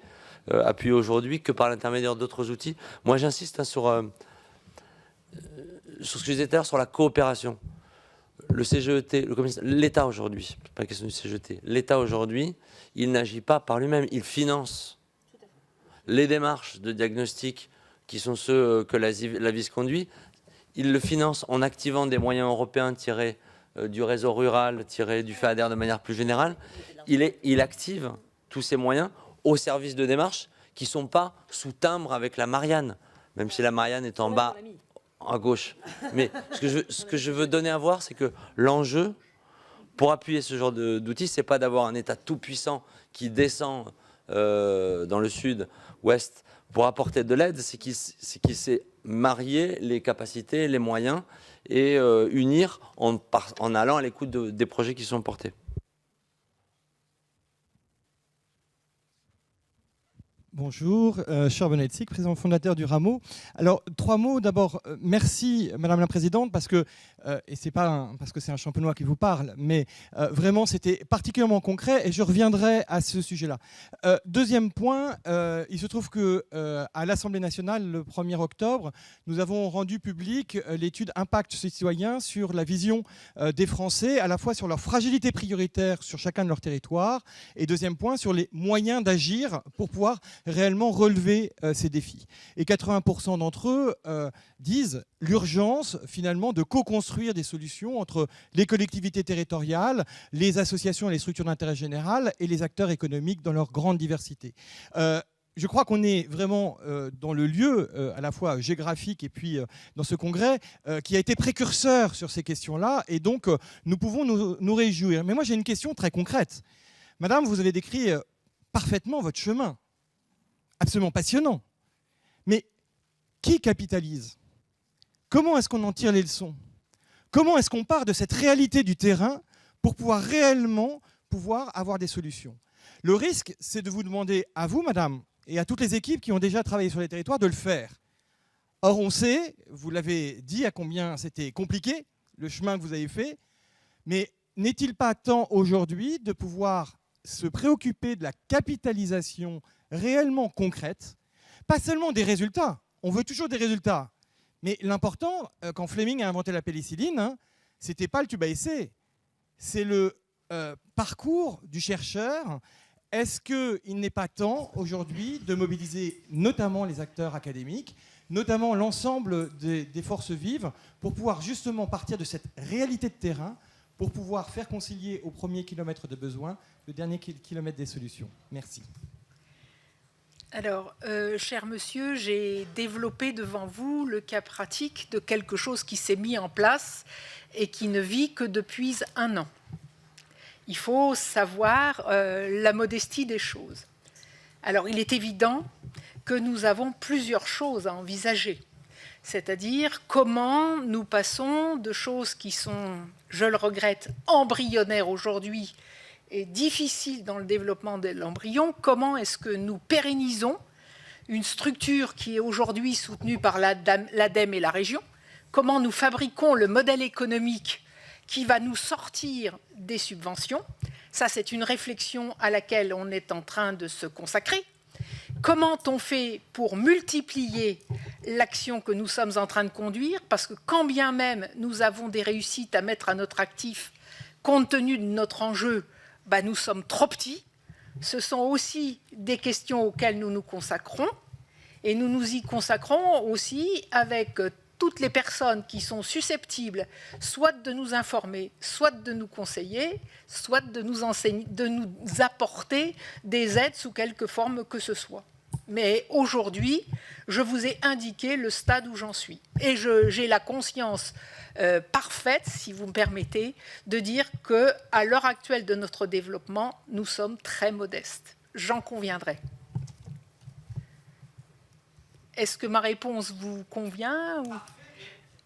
appuyer aujourd'hui que par l'intermédiaire d'autres outils. Moi, j'insiste sur ce que je disais tout à l'heure sur la coopération. Le CGET, l'État aujourd'hui, pas question du CGET, l'État aujourd'hui, il n'agit pas par lui-même, il finance les démarches de diagnostic qui sont ceux que l'AVIS conduit, il le finance en activant des moyens européens tirés du réseau rural, tirés du FEADER de manière plus générale. Il active tous ces moyens au service de démarches qui ne sont pas sous timbre avec la Marianne, même si la Marianne est en bas à gauche. Mais ce que je veux donner à voir, c'est que l'enjeu, pour appuyer ce genre d'outils, ce n'est pas d'avoir un État tout-puissant qui descend dans le sud-ouest pour apporter de l'aide, c'est qu'il sait marier les capacités, les moyens et unir en allant à l'écoute des projets qui sont portés. Bonjour, Charles Bonetsik, président fondateur du Rameau. Alors, 3 mots. D'abord, merci Madame la Présidente, parce que, et c'est pas parce que c'est un champenois qui vous parle, mais vraiment c'était particulièrement concret et je reviendrai à ce sujet-là. Deuxième point, il se trouve que à l'Assemblée nationale, le 1er octobre, nous avons rendu public l'étude Impact citoyen sur la vision des Français, à la fois sur leur fragilité prioritaire sur chacun de leurs territoires, et deuxième point, sur les moyens d'agir pour pouvoir réellement relever ces défis. Et 80% d'entre eux disent l'urgence finalement de co-construire des solutions entre les collectivités territoriales, les associations et les structures d'intérêt général et les acteurs économiques dans leur grande diversité. Je crois qu'on est vraiment dans le lieu à la fois géographique et puis dans ce congrès qui a été précurseur sur ces questions-là, et donc nous pouvons nous réjouir. Mais moi j'ai une question très concrète. Madame, vous avez décrit parfaitement votre chemin. Absolument passionnant. Mais qui capitalise? Comment est-ce qu'on en tire les leçons? Comment est-ce qu'on part de cette réalité du terrain pour pouvoir réellement avoir des solutions? Le risque, c'est de vous demander à vous, madame, et à toutes les équipes qui ont déjà travaillé sur les territoires de le faire. Or, on sait, vous l'avez dit, à combien c'était compliqué, le chemin que vous avez fait, mais n'est-il pas temps aujourd'hui de pouvoir se préoccuper de la capitalisation réellement concrète, pas seulement des résultats. On veut toujours des résultats. Mais l'important, quand Fleming a inventé la pénicilline, c'était pas le tube à essai. C'est le parcours du chercheur. Est-ce qu'il n'est pas temps aujourd'hui de mobiliser notamment les acteurs académiques, notamment l'ensemble des forces vives, pour pouvoir justement partir de cette réalité de terrain, pour pouvoir faire concilier au premier kilomètre de besoin le dernier kilomètre des solutions? Merci. Alors, cher monsieur, j'ai développé devant vous le cas pratique de quelque chose qui s'est mis en place et qui ne vit que depuis 1 an. Il faut savoir la modestie des choses. Alors, il est évident que nous avons plusieurs choses à envisager, c'est-à-dire comment nous passons de choses qui sont, je le regrette, embryonnaires aujourd'hui, et difficile dans le développement de l'embryon, comment est-ce que nous pérennisons une structure qui est aujourd'hui soutenue par l'ADEME et la région, comment nous fabriquons le modèle économique qui va nous sortir des subventions. Ça, c'est une réflexion à laquelle on est en train de se consacrer. Comment on fait pour multiplier l'action que nous sommes en train de conduire, parce que quand bien même nous avons des réussites à mettre à notre actif, compte tenu de notre enjeu, nous sommes trop petits. Ce sont aussi des questions auxquelles nous nous consacrons, et nous nous y consacrons aussi avec toutes les personnes qui sont susceptibles soit de nous informer, soit de nous conseiller, soit de nous enseigner, de nous apporter des aides sous quelque forme que ce soit. Mais aujourd'hui, je vous ai indiqué le stade où j'en suis. Et j'ai la conscience parfaite, si vous me permettez, de dire qu'à l'heure actuelle de notre développement, nous sommes très modestes. J'en conviendrai. Est-ce que ma réponse vous convient ou...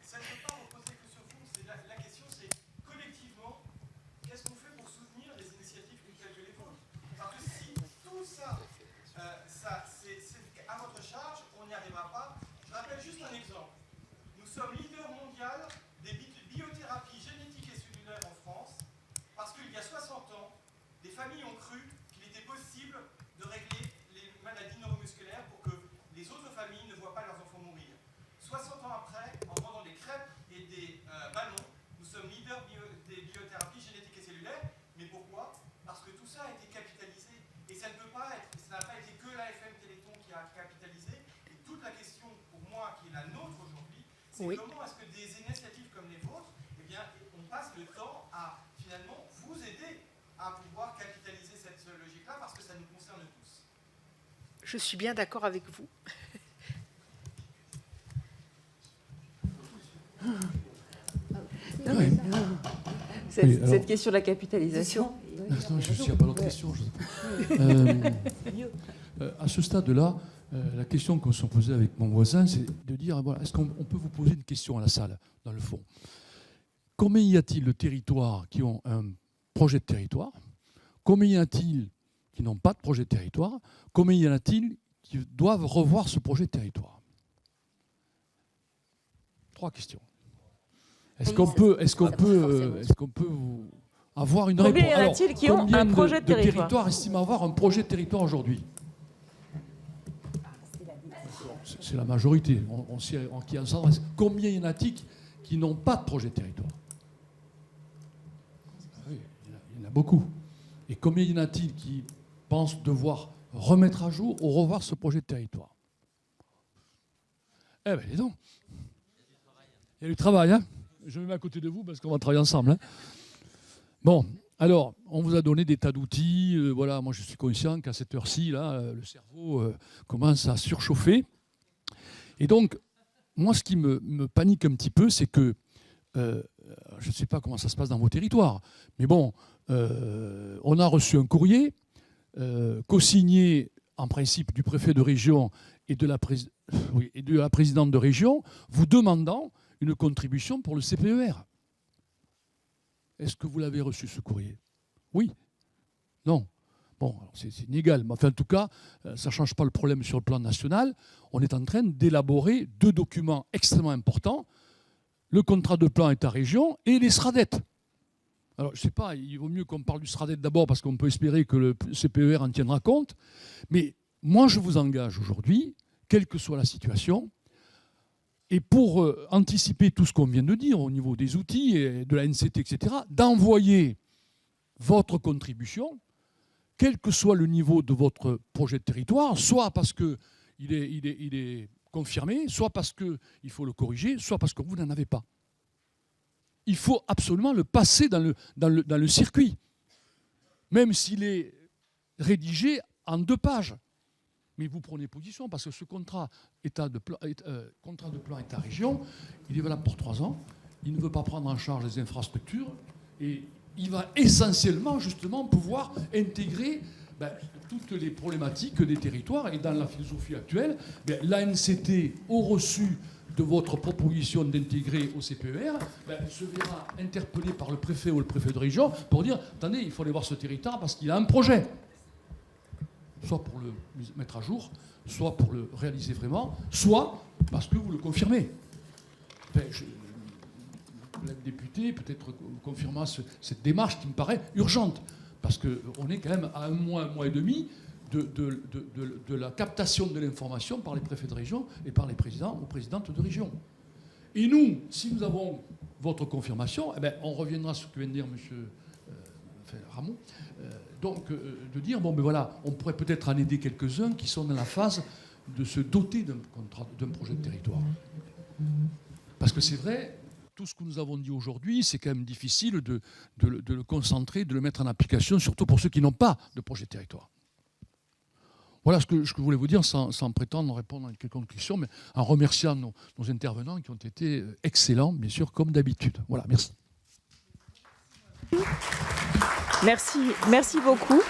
Ça ne peut pas reposer que sur vous. La question, c'est collectivement, qu'est-ce qu'on fait pour soutenir les initiatives telles que les vôtres? Parce que si tout ça, c'est à votre charge, on n'y arrivera pas. Je rappelle juste un exemple. Nous sommes leader mondial des biothérapies génétiques et cellulaires en France, parce qu'il y a 60 ans, des familles ont cru qu'il était possible de régler les maladies neuromusculaires pour que les autres familles ne voient pas leurs enfants mourir. 60 ans après, en vendant des crêpes et des ballons, nous sommes leaders des biothérapies génétiques et cellulaires. Mais pourquoi? Parce que tout ça a été capitalisé. Et ça ne peut pas être, ça n'a pas été que l'AFM Téléthon qui a à capitaliser. Et toute la question, pour moi, qui est la nôtre aujourd'hui, c'est Oui. comment est-ce que des initiatives comme les vôtres, eh bien, on passe le temps à finalement vous aider à pouvoir capitaliser cette logique-là, parce que ça nous concerne tous. Je suis bien d'accord avec vous. Cette question de la capitalisation. Non, il n'y a pas d'autre question. À ce stade-là, la question qu'on se posait avec mon voisin, c'est de dire, voilà, est-ce qu'on peut vous poser une question à la salle, dans le fond? Combien y a-t-il de territoires qui ont un projet de territoire? Combien y a-t-il qui n'ont pas de projet de territoire? Combien y en a-t-il qui doivent revoir ce projet de territoire? 3 questions. Est-ce qu'on peut avoir une réponse? Combien y en a-t-il qui ont un projet de territoire? Territoires estiment avoir un projet de territoire aujourd'hui? C'est la majorité. On sait en qui on s'adresse. Combien y en a-t-il qui n'ont pas de projet de territoire? Oui, il y en a beaucoup. Et combien y en a-t-il qui pensent devoir remettre à jour ou revoir ce projet de territoire? Eh bien, dis donc. Il y a du travail, hein? Je me mets à côté de vous parce qu'on va travailler ensemble. Hein. Bon, alors, on vous a donné des tas d'outils. Voilà, moi, je suis conscient qu'à cette heure-ci, là, le cerveau commence à surchauffer. Et donc, moi, ce qui me panique un petit peu, c'est que, je ne sais pas comment ça se passe dans vos territoires, mais bon, on a reçu un courrier co-signé, en principe, du préfet de région et de la présidente de région, vous demandant une contribution pour le CPER. Est-ce que vous l'avez reçu, ce courrier? Oui? Non? Bon, c'est inégal, mais enfin, en tout cas, ça ne change pas le problème sur le plan national. On est en train d'élaborer 2 documents extrêmement importants, le contrat de plan État-région et les SRADET. Alors, je ne sais pas, il vaut mieux qu'on parle du SRADET d'abord, parce qu'on peut espérer que le CPER en tiendra compte, mais moi, je vous engage aujourd'hui, quelle que soit la situation, et pour anticiper tout ce qu'on vient de dire au niveau des outils, et de la NCT, etc., d'envoyer votre contribution, quel que soit le niveau de votre projet de territoire, soit parce qu'il est confirmé, soit parce qu'il faut le corriger, soit parce que vous n'en avez pas. Il faut absolument le passer dans le circuit, même s'il est rédigé en 2 pages. Mais vous prenez position, parce que ce contrat de plan État-région, il est valable pour 3 ans. Il ne veut pas prendre en charge les infrastructures et il va essentiellement, justement, pouvoir intégrer toutes les problématiques des territoires. Et dans la philosophie actuelle, l'ANCT, au reçu de votre proposition d'intégrer au CPER, se verra interpellé par le préfet ou le préfet de région pour dire « Attendez, il faut aller voir ce territoire parce qu'il a un projet ». Soit pour le mettre à jour, soit pour le réaliser vraiment, soit parce que vous le confirmez. Le député peut-être confirmera cette démarche qui me paraît urgente, parce qu'on est quand même à un mois et demi de la captation de l'information par les préfets de région et par les présidents ou présidentes de région. Et nous, si nous avons votre confirmation, on reviendra sur ce que vient de dire M. Ramon, donc de dire, bon, voilà, on pourrait peut-être en aider quelques-uns qui sont dans la phase de se doter d'un projet de territoire. Parce que c'est vrai, tout ce que nous avons dit aujourd'hui, c'est quand même difficile de le concentrer, de le mettre en application, surtout pour ceux qui n'ont pas de projet de territoire. Voilà ce que je voulais vous dire, sans prétendre répondre à quelconque question, mais en remerciant nos intervenants qui ont été excellents, bien sûr, comme d'habitude. Voilà, merci. Merci beaucoup.